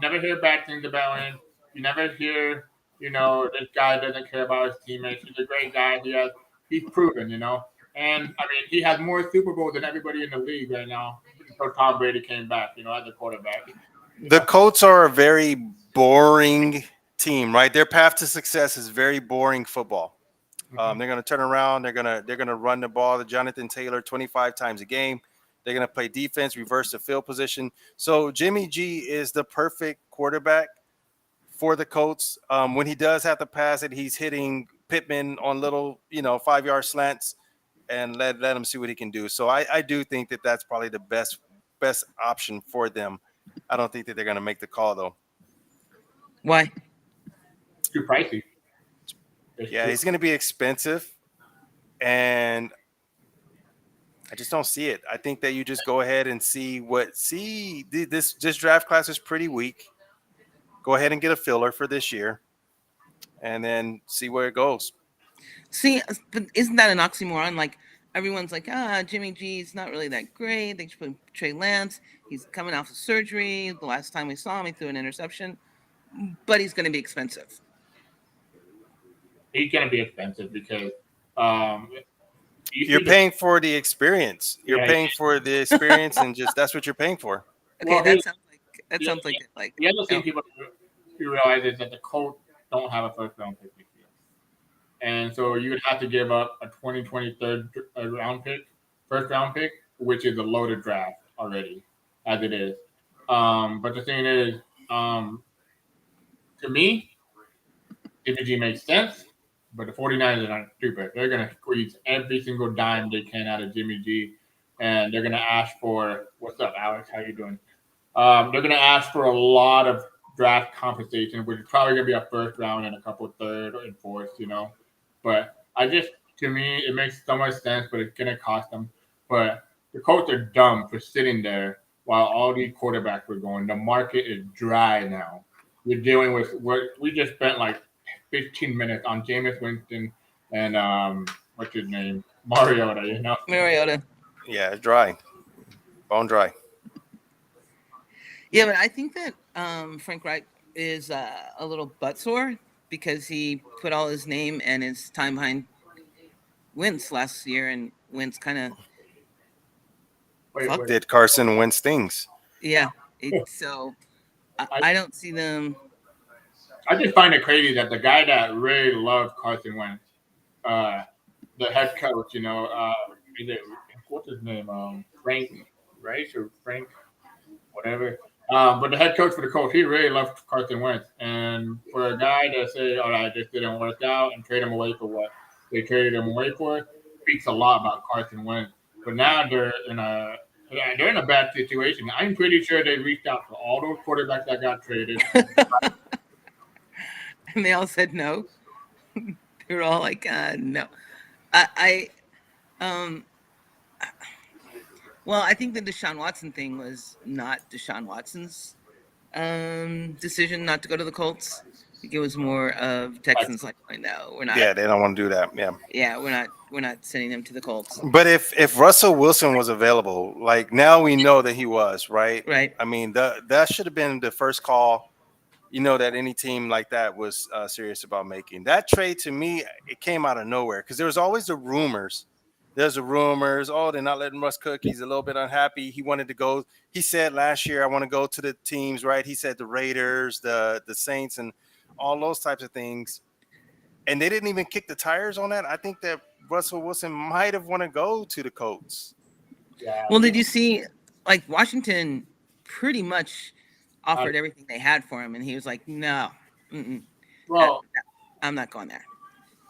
Never hear bad things about him. You never hear, this guy doesn't care about his teammates. He's a great guy. He's proven, And I mean, he has more Super Bowls than everybody in the league right now. Until Tom Brady came back, as a quarterback. The Colts are a very boring team, right? Their path to success is very boring football. They're going to turn around. They're going to run the ball to Jonathan Taylor 25 times a game. They're going to play defense, reverse the field position. So Jimmy G is the perfect quarterback for the Colts. When he does have to pass it, he's hitting Pittman on little, 5-yard slants, and let him see what he can do. So I do think that that's probably the best option for them. I don't think that they're going to make the call though. Why? It's too pricey. Yeah, he's going to be expensive, and I just don't see it. I think that you just go ahead and see this draft class is pretty weak. Go ahead and get a filler for this year, and then see where it goes. See, but isn't that an oxymoron? Like everyone's like, Jimmy G's not really that great. They should put Trey Lance. He's coming off of surgery. The last time we saw him, he threw an interception, but he's going to be expensive. He's going to be expensive because you're paying for the experience. You're paying for the experience, and just that's what you're paying for. Okay, well, that sounds like the other thing people realize is that the Colts don't have a first round pick this year, and so you would have to give up a 2023 first round pick, which is a loaded draft already as it is. But the thing is, to me, Jimmy G makes sense, but the 49ers aren't stupid. They're going to squeeze every single dime they can out of Jimmy G, and they're going to ask for what's up, Alex? How you doing? They're going to ask for a lot of draft compensation, which is probably going to be a first round and a couple third and fourth, But to me, it makes so much sense, but it's going to cost them. But the Colts are dumb for sitting there while all these quarterbacks were going. The market is dry now. We're dealing with what we just spent like 15 minutes on Jameis Winston and what's his name, Mariota. Mariota. Yeah, it's dry, bone dry. Yeah, but I think that Frank Reich is a little buttsore because he put all his name and his time behind Wentz last year, and Wentz kind of fucked. Did Carson Wentz things? Yeah. So I don't see them. I just find it crazy that the guy that really loved Carson Wentz, the head coach, is it what's his name? Frank Rice or Frank, whatever. But the head coach for the Colts, he really loved Carson Wentz, and for a guy to say, "All right, this didn't work out," and trade him away for what they traded him away for, speaks a lot about Carson Wentz. But now they're in a bad situation. I'm pretty sure they reached out to all those quarterbacks that got traded. And they all said no. They were all like, no. Well, I think the Deshaun Watson thing was not Deshaun Watson's decision not to go to the Colts. I think it was more of Texans like, no, we're not. Yeah, they don't want to do that. Yeah, we're not sending him to the Colts. But if Russell Wilson was available, like now we know that he was, right? Right. I mean, that should have been the first call, that any team like that was serious about making. That trade, to me, it came out of nowhere because there was always the rumors. There's the rumors. Oh, they're not letting Russ cook. He's a little bit unhappy. He wanted to go. He said last year, I want to go to the teams, right? He said the Raiders, the Saints, and all those types of things. And they didn't even kick the tires on that. I think that Russell Wilson might have want to go to the Colts. Yeah. Well, did you see, like, Washington pretty much offered everything they had for him, and he was like, no. Well, I'm not going there.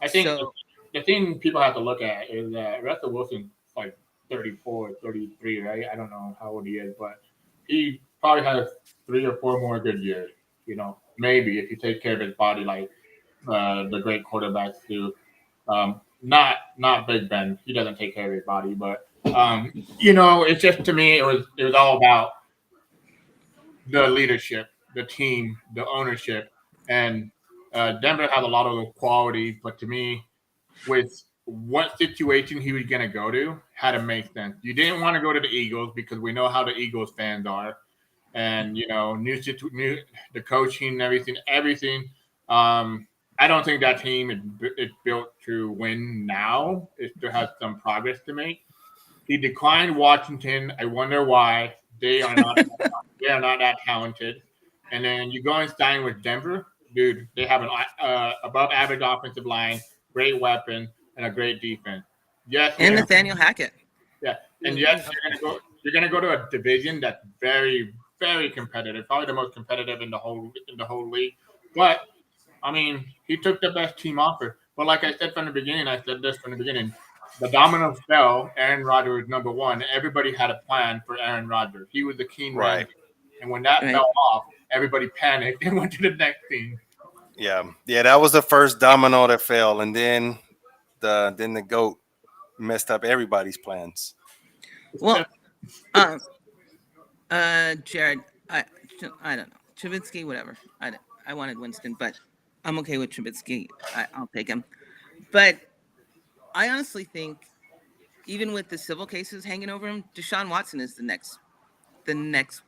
I think the thing people have to look at is that Russell Wilson's like 34, 33, right? I don't know how old he is, but he probably has 3 or 4 more good years, maybe if you take care of his body like the great quarterbacks do. Not Big Ben. He doesn't take care of his body, but it's just, to me, it was all about the leadership, the team, the ownership, and Denver has a lot of those qualities. But to me, with what situation he was going to go to, had to make sense. You didn't want to go to the Eagles because we know how the Eagles fans are, and new the coaching and everything. I don't think that team is built to win now. It still has some progress to make. He declined Washington. I wonder why. They are not that talented. And then you go and sign with Denver, dude. They have an above average offensive line, great weapon, and a great defense. Yes, and Nathaniel Hackett. Yeah, and yes, you're gonna go to a division that's very, very competitive, probably the most competitive in the whole league. But I mean, he took the best team offer. But like I said from the beginning, the dominoes fell. Aaron Rodgers was number one. Everybody had a plan for Aaron Rodgers. He was the king, right? And when that fell off, everybody panicked and went to the next team. Yeah, that was the first domino that fell, and then the GOAT messed up everybody's plans. Well, Jared, I don't know, Trubisky, whatever. I wanted Winston, but I'm okay with Trubisky. I'll take him. But I honestly think, even with the civil cases hanging over him, Deshaun Watson is the next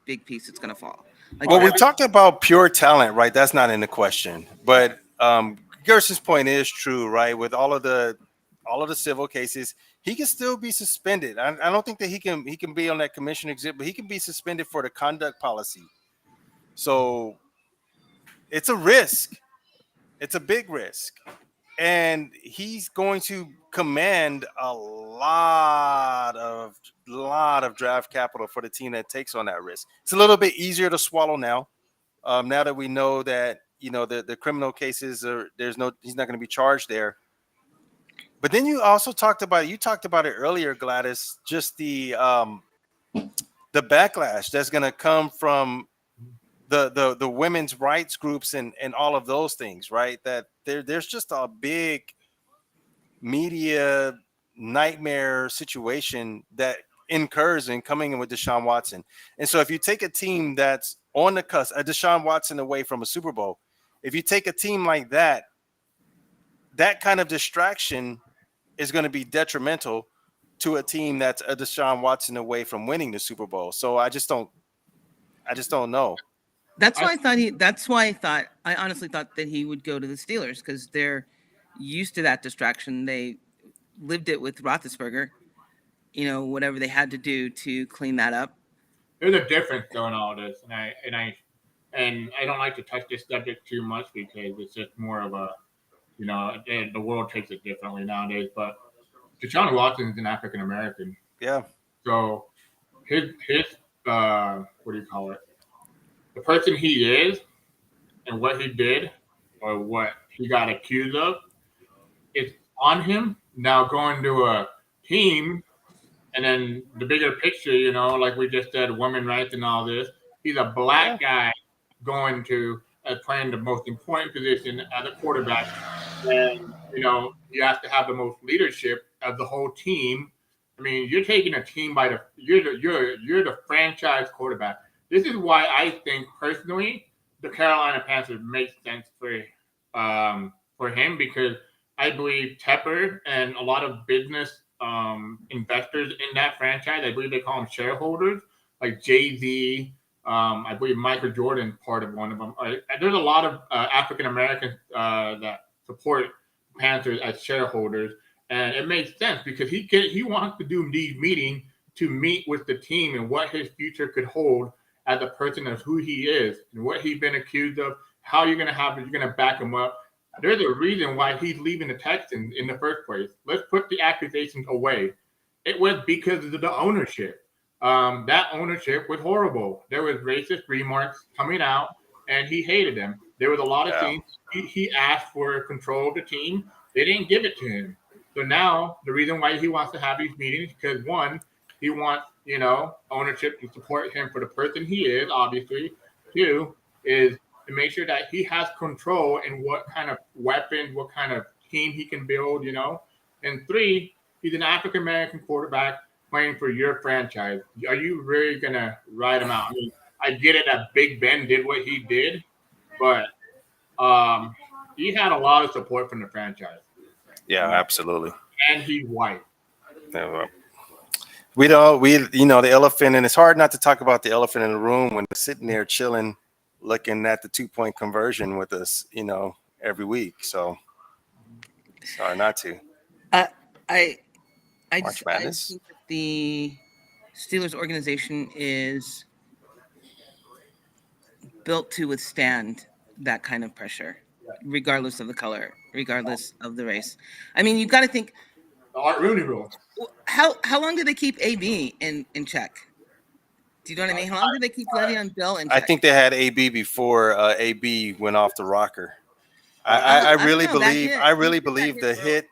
big piece that's going to fall. Well, we talked about pure talent, right? That's not in the question. But Gerson's point is true, right? With all of the civil cases, he can still be suspended. I don't think that he can be on that commission exhibit, but he can be suspended for the conduct policy. So it's a risk. It's a big risk. And he's going to command a lot of draft capital for the team that takes on that risk. It's a little bit easier to swallow now. Now that we know that the criminal cases are he's not going to be charged there. But then you also talked about it earlier, Gladys, just the backlash that's going to come from the women's rights groups and all of those things, right? That there's just a big media nightmare situation that incurs in coming in with Deshaun Watson. And so if you take a team that's on the cusp, a Deshaun Watson away from a Super Bowl, if you take a team like that, that kind of distraction is going to be detrimental to a team that's a Deshaun Watson away from winning the Super Bowl. So I just don't know. That's why I honestly thought that he would go to the Steelers, because they're used to that distraction. They lived it with Roethlisberger. Whatever they had to do to clean that up. There's a difference though in all this, and I don't like to touch this subject too much because it's just more of a, the world takes it differently nowadays. But Deshaun Watson is an African American. Yeah. So his what do you call it? The person he is and what he did or what he got accused of, it's on him. Now going to a team, and then the bigger picture, like we just said, women rights and all this. He's a black guy going to playing the most important position as a quarterback, and he has to have the most leadership of the whole team. I mean, you're taking a team by you're the franchise quarterback. This is why I think personally the Carolina Panthers make sense for him, because I believe Tepper and a lot of business investors in that franchise, I believe they call them shareholders, like Jay-Z, I believe Michael Jordan part of one of them. There's a lot of African Americans that support Panthers as shareholders, and it makes sense because he wants to do these meetings to meet with the team and what his future could hold as a person, of who he is and what he's been accused of. How you're going to back him up. There's a reason why he's leaving the Texans in the first place. Let's put the accusations away. It was because of the ownership. That ownership was horrible. There was racist remarks coming out, and he hated them. There was a lot of things he asked for control of the team. They didn't give it to him. So now the reason why he wants to have these meetings, because one, he wants ownership to support him for the person he is, obviously. Two is to make sure that he has control in what kind of weapons, what kind of team he can build, And three, he's an African American quarterback playing for your franchise. Are you really gonna ride him out? I mean, I get it that Big Ben did what he did, but he had a lot of support from the franchise. Yeah, absolutely. And he's white. The elephant, and it's hard not to talk about the elephant in the room when they're sitting there chilling, looking at the 2-point conversion with us, every week. So sorry not to. I March Madness. think that the Steelers organization is built to withstand that kind of pressure, regardless of the color, regardless of the race. I mean, you've got to think. The Art Rooney rule. How long did they keep AB in check? Do you know what I mean? How long did they keep Le'Veon Bell in check? I think they had AB before AB went off the rocker. I really believe the hit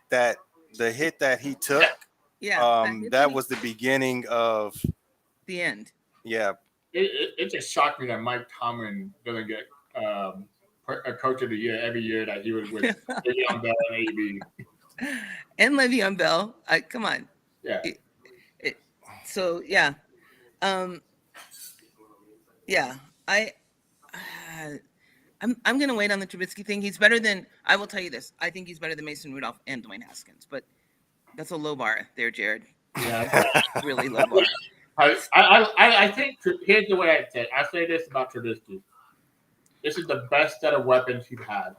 that he took. Yeah, that was the beginning of the end. Yeah. It just shocked me that Mike Tomlin doesn't get a coach of the year every year that he was with Le'Veon Bell and AB. And Le'Veon Bell, come on. Yeah. So yeah, I'm gonna wait on the Trubisky thing. He's better than, I will tell you this, I think he's better than Mason Rudolph and Dwayne Haskins, but that's a low bar there, Jared. Yeah, really low bar. I think here's the way I say it. I say this about Trubisky. This is the best set of weapons he's had.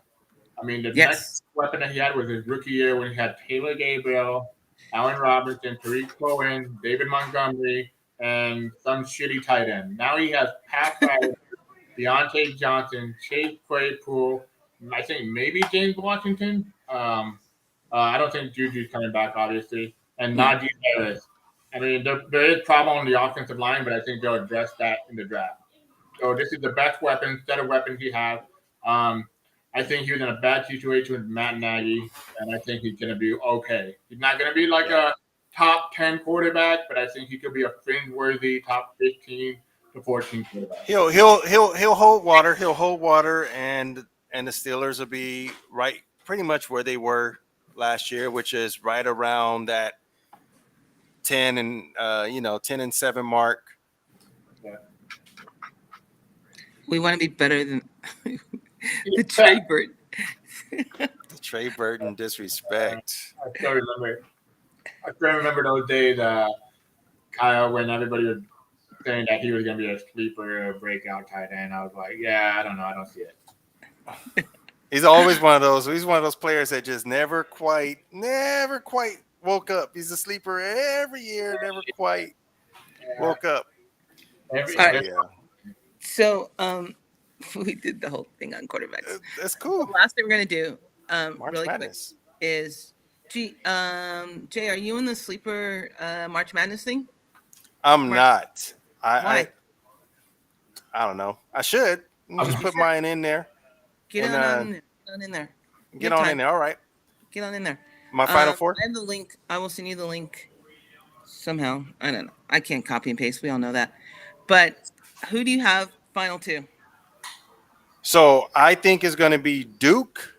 I mean, the next weapon that he had was his rookie year when he had Taylor Gabriel, Allen Robinson, Tariq Cohen, David Montgomery, and some shitty tight end. Now he has Pat Fryers, Deontay Johnson, Chase Claypool, I think maybe James Washington. I don't think Juju's coming back, obviously, and Najee Harris. I mean, there is problem on the offensive line, but I think they'll address that in the draft. So this is the best set of weapons he has. I think he was in a bad situation with Matt Nagy, and I think he's going to be okay. He's not going to be like a top 10 quarterback, but I think he could be a fringe-worthy top 15 to 14 quarterback. He'll hold water. He'll hold water, and the Steelers will be right, pretty much where they were last year, which is right around that 10-7 mark. Yeah. We want to be better than the Trey Bird. The Trey Burton disrespect. I still remember those days, Kyle, when everybody was saying that he was going to be a sleeper breakout tight end. I was like, yeah, I don't know. I don't see it. He's always one of those. He's one of those players that just never quite woke up. He's a sleeper every year, never quite woke up. So, we did the whole thing on quarterbacks. That's cool. The last thing we're gonna do, March really Madness. quick, is Jay, are you in the sleeper March Madness thing? I'm not. Why? I don't know. I should just put mine in there. Get on in there. Get on in there. All right. Get on in there. My final four. I have the link. I will send you the link somehow. I don't know. I can't copy and paste. We all know that. But who do you have final two? So I think it's going to be Duke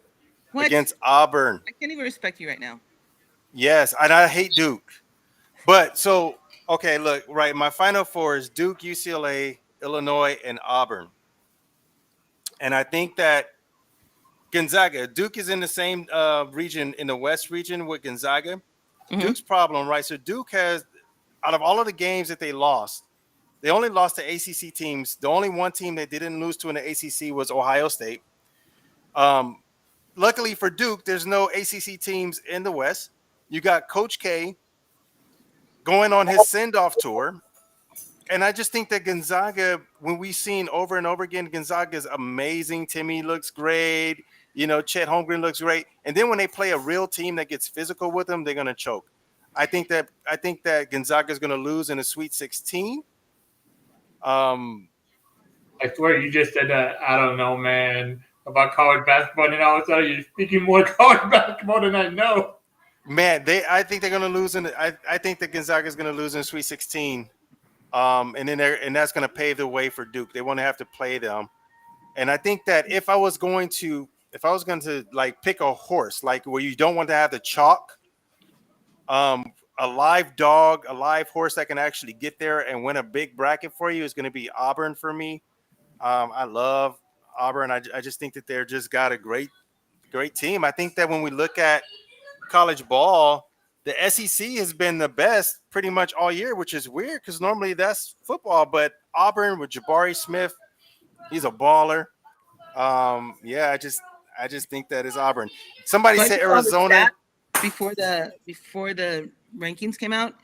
against Auburn. I can't even respect you right now. Yes, and I hate Duke. But so, okay, look, right. My final four is Duke, UCLA, Illinois, and Auburn. And I think that Gonzaga, Duke is in the same region, in the West region with Gonzaga. Mm-hmm. Duke's problem, right? So Duke has, out of all of the games that they lost, they only lost to ACC teams. The only one team they didn't lose to in the ACC was Ohio State. Luckily for Duke, there's no ACC teams in the West. You got Coach K going on his send-off tour. And I just think that Gonzaga, when we've seen over and over again, Gonzaga is amazing. Timmy looks great. Chet Holmgren looks great. And then when they play a real team that gets physical with them, they're going to choke. I think that Gonzaga is going to lose in a Sweet 16. I swear you just said that, I don't know, man, about college basketball, and all of a sudden you're speaking more college basketball than I know. Man, I think they're going to lose I think that Gonzaga is going to lose in Sweet 16. And that's going to pave the way for Duke. They want to have to play them. And I think that if I was going to like pick a horse, like where you don't want to have the chalk, a live dog, a live horse that can actually get there and win a big bracket for you is going to be Auburn for me. I love Auburn. I just think that they're just got a great team. I think that when we look at college ball, the SEC has been the best pretty much all year, which is weird because normally that's football. But Auburn with Jabari Smith, he's a baller. I just think that is Auburn. Somebody said Arizona before the rankings came out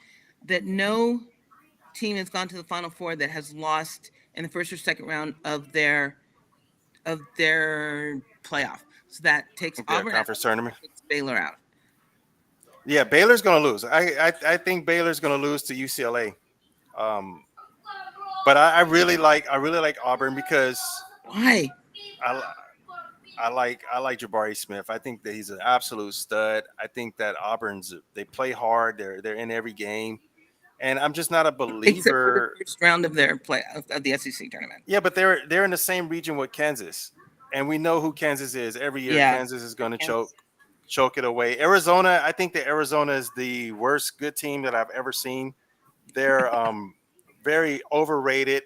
that no team has gone to the Final Four that has lost in the first or second round of their playoff. So that takes Auburn conference tournament. Takes Baylor out. Yeah, Baylor's going to lose. I think Baylor's going to lose to UCLA. But I really like Auburn because why? I like Jabari Smith. I think that he's an absolute stud. I think that they play hard. They're in every game. And I'm just not a believer. Except for the first round of their play of the SEC tournament. Yeah, but they're in the same region with Kansas. And we know who Kansas is. Every year Kansas is going to choke it away. Arizona, I think that Arizona is the worst good team that I've ever seen. They're very overrated.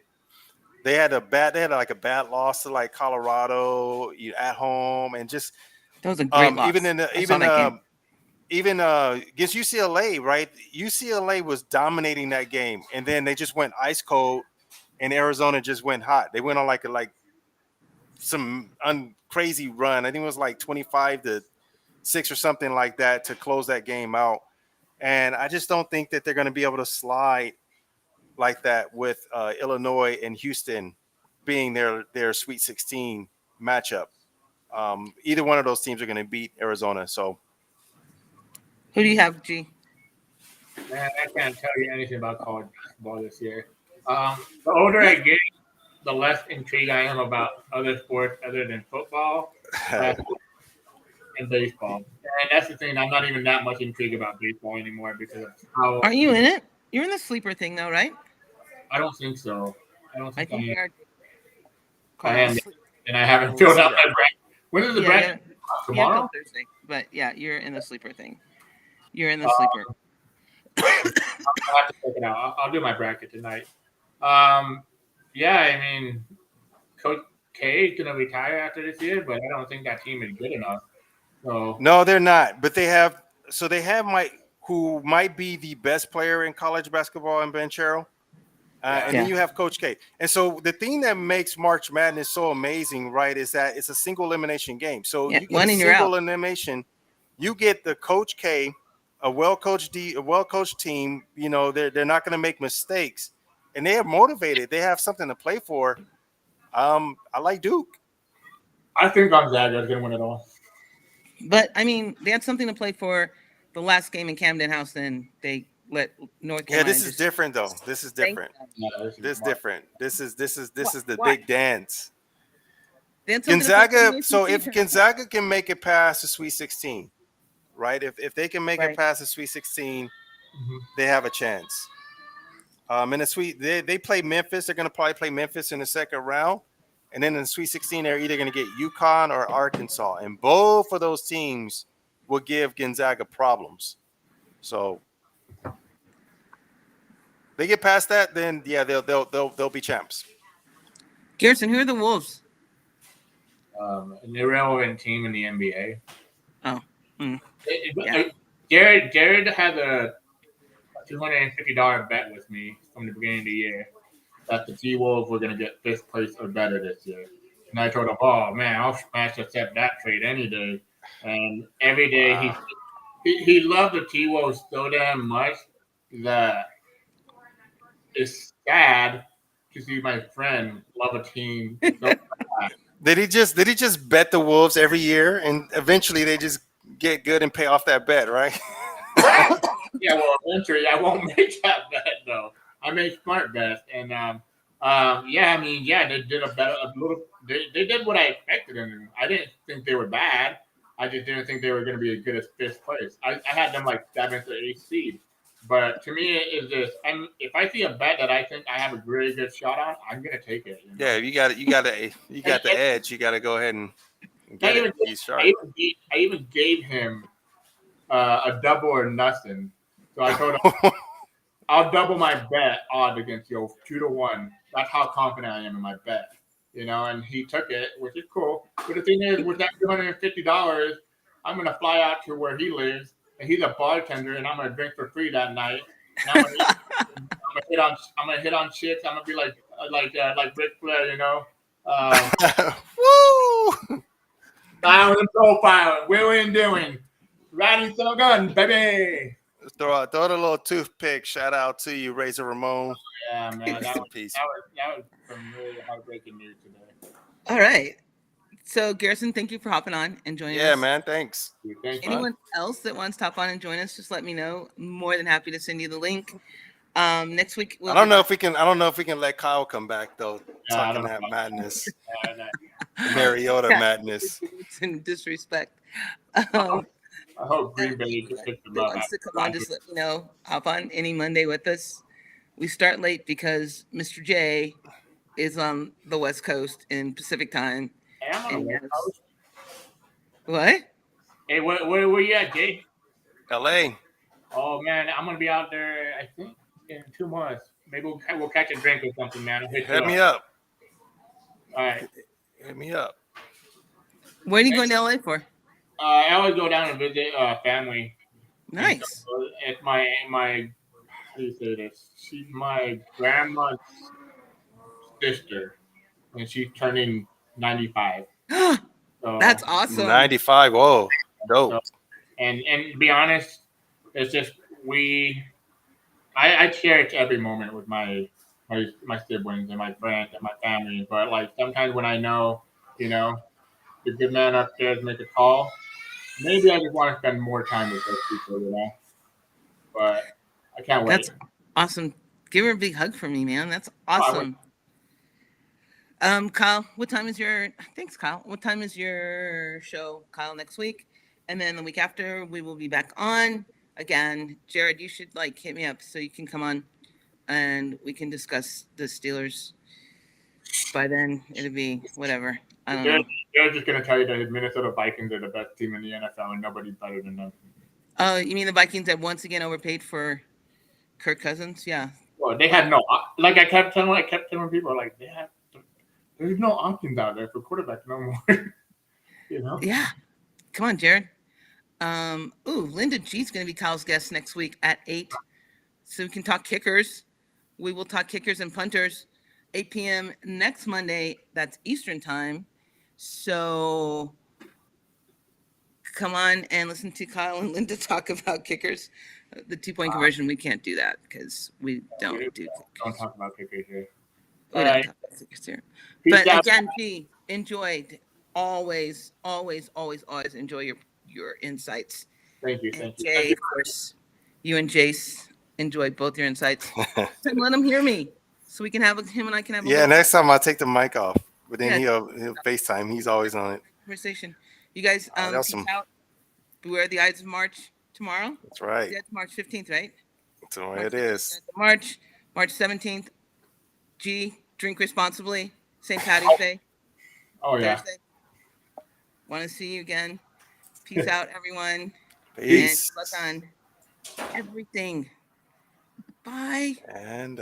They had a bad loss to like Colorado at home, and just that was a great loss. Even against UCLA, right? UCLA was dominating that game, and then they just went ice cold, and Arizona just went hot. They went on like some crazy run. I think it was like 25-6 or something like that to close that game out. And I just don't think that they're going to be able to slide like that with Illinois and Houston being their Sweet 16 matchup. Either one of those teams are going to beat Arizona. So, who do you have, G? Man, I can't tell you anything about college basketball this year. The older I get, the less intrigued I am about other sports other than football. in baseball. And that's the thing. I'm not even that much intrigued about baseball anymore because of how. Aren't you in it? You're in the sleeper thing, though, right? I don't think so. I don't I think I think am. you are. I Cardinals am, sleep. and I haven't We'll filled see out that. my bracket. When is the Yeah, bracket? you have till Tomorrow? Thursday. But yeah, you're in the sleeper thing. You're in the Uh, sleeper. I'll have to check it out. I'll do my bracket tonight. Um, yeah, I mean, Coach K is going to retire after this year, but I don't think that team is good enough. So, No, they're not. But they have Mike, who might be the best player in college basketball in Banchero. yeah. And then Yeah. you have Coach K. And so the thing that makes March Madness so amazing, right, is that it's a single elimination game. So Yeah, you get a one and you're out. single elimination, you get the Coach K, a well-coached team. You know, they're not going to make mistakes, and they are motivated. They have something to play for. I like Duke. I think Gonzaga is going to win it all. But I mean, they had something to play for the last game in Camden House. Then they let North Yeah, Carolina. this is different though. This is different. Yeah, This is different. This is the Why? big dance. They had something to play for Gonzaga. the So ACC if tournament. Gonzaga can make it past the Sweet 16, right? If they can make it Right. past the Sweet 16, Mhm. they have a chance. In the Sweet, they play Memphis. They're going to probably play Memphis in the second round, and then in the Sweet 16, they're either going to get UConn or Arkansas, and both of those teams will give Gonzaga problems. So they get past that, then yeah, they'll be champs. Garrison, who are the Wolves? An irrelevant team in the NBA. Oh, yeah. Jared had a $250 bet with me from the beginning of the year that the T-Wolves were going to get fifth place or better this year. And I told him, oh, man, I'll smash accept that trade any day. And every day Wow. he loved the T-Wolves so damn much that it's sad to see my friend love a team so bad. Did he just bet the Wolves every year, and eventually they just get good and pay off that bet, right? Yeah, well, eventually I won't make that bet though. I make smart bets, and yeah, I mean, yeah, they did a little. They did what I expected, and I didn't think they were bad. I just didn't think they were going to be as good as fifth place. I had them like seventh or eighth seed, but to me, it is this. And if I see a bet that I think I have a really good shot on, I'm going to take it. You know? Yeah, you got the edge. You got to go ahead and get it. He's sharp. I even gave him a double or nothing. So I told him I'll double my bet odd against you 2-1. That's how confident I am in my bet. You know, and he took it, which is cool. But the thing is, with that $250, I'm gonna fly out to where he lives, and he's a bartender, and I'm gonna drink for free that night. And I'm gonna hit on chicks. I'm gonna be like Ric Flair, you know. Woo! Silent profile, wheeling and doing, riding some gun, baby. Throw the little toothpick. Shout out to you, Razor Ramon. Yeah, man, that was Peace. some really heartbreaking news today. All right. So, Garrison, thank you for hopping on and joining us. Yeah, man. Thanks. Thank you. Anyone else that wants to hop on and join us, just let me know. I'm more than happy to send you the link. Next week, I don't know if we can let Kyle come back though. Yeah, I Talking don't that know. madness, Yeah, Mariota Yeah. madness. It's in disrespect. I hope Green Bay just picks them That up. wants to come on, just let me know. Hop on any Monday with us. We start late because Mr. J is on the West Coast in Pacific time. Hey, I'm on the And West yes. Coast. What? Hey, where you at, Jay? L.A. Oh man, I'm gonna be out there. I think in 2 months. Maybe we'll catch a drink or something, man. I'll hit Hit you me up. up. All right. Hit me up. Where are you going to LA for? I always go down and visit family. Nice. It's my how do you say this? She's my grandma's sister, and she's turning 95. So, That's awesome. 95. Whoa, dope. and to be honest, it's just I cherish every moment with my siblings and my friends and my family. But like sometimes when I know, you know, the good man upstairs make a call, maybe I just want to spend more time with those people, you know. But I can't wait. That's awesome. Give her a big hug for me, man. That's I will. awesome. Kyle, what time is your? Thanks, Kyle. What time is your show, Kyle? Next week, and then the week after we will be back on again. Jared, you should like hit me up so you can come on, and we can discuss the Steelers. By then, it'll be whatever. I don't They're, know. they're just going to tell you that the Minnesota Vikings are the best team in the NFL and nobody's better than them. Oh, you mean the Vikings that once again overpaid for Kirk Cousins? Yeah. Well, they had no, like I kept telling people, like, there's no options out there for quarterbacks no more. You know? Yeah. Come on, Jared. Linda G's going to be Kyle's guest next week at 8. So we can talk kickers. We will talk kickers and punters. 8 p.m. next Monday. That's Eastern time. So come on and listen to Kyle and Linda talk about kickers. The 2-point conversion, we can't do that because we don't do kickers. Don't talk about kickers here. We All don't right. talk about kickers here. Peace But out. again, G, enjoyed. Always, always, always, always enjoy your insights. Thank you. And Thank you. Jay, Thank you. of course, you and Jace enjoyed both your insights. And let him hear me so we can have him and I can have a Yeah, little next time I'll take the mic off, but then Yeah. he'll FaceTime. He's always on it. conversation. You guys, That's peace awesome. out. Beware the Ides of March tomorrow. That's right. Yeah, it's March 15th, right? That's the way it is. March 17th. G, drink responsibly. St. Patty's Day. Oh, yeah. Thursday. Want to see you again. Peace out, everyone. Peace. And good luck on everything. Bye. And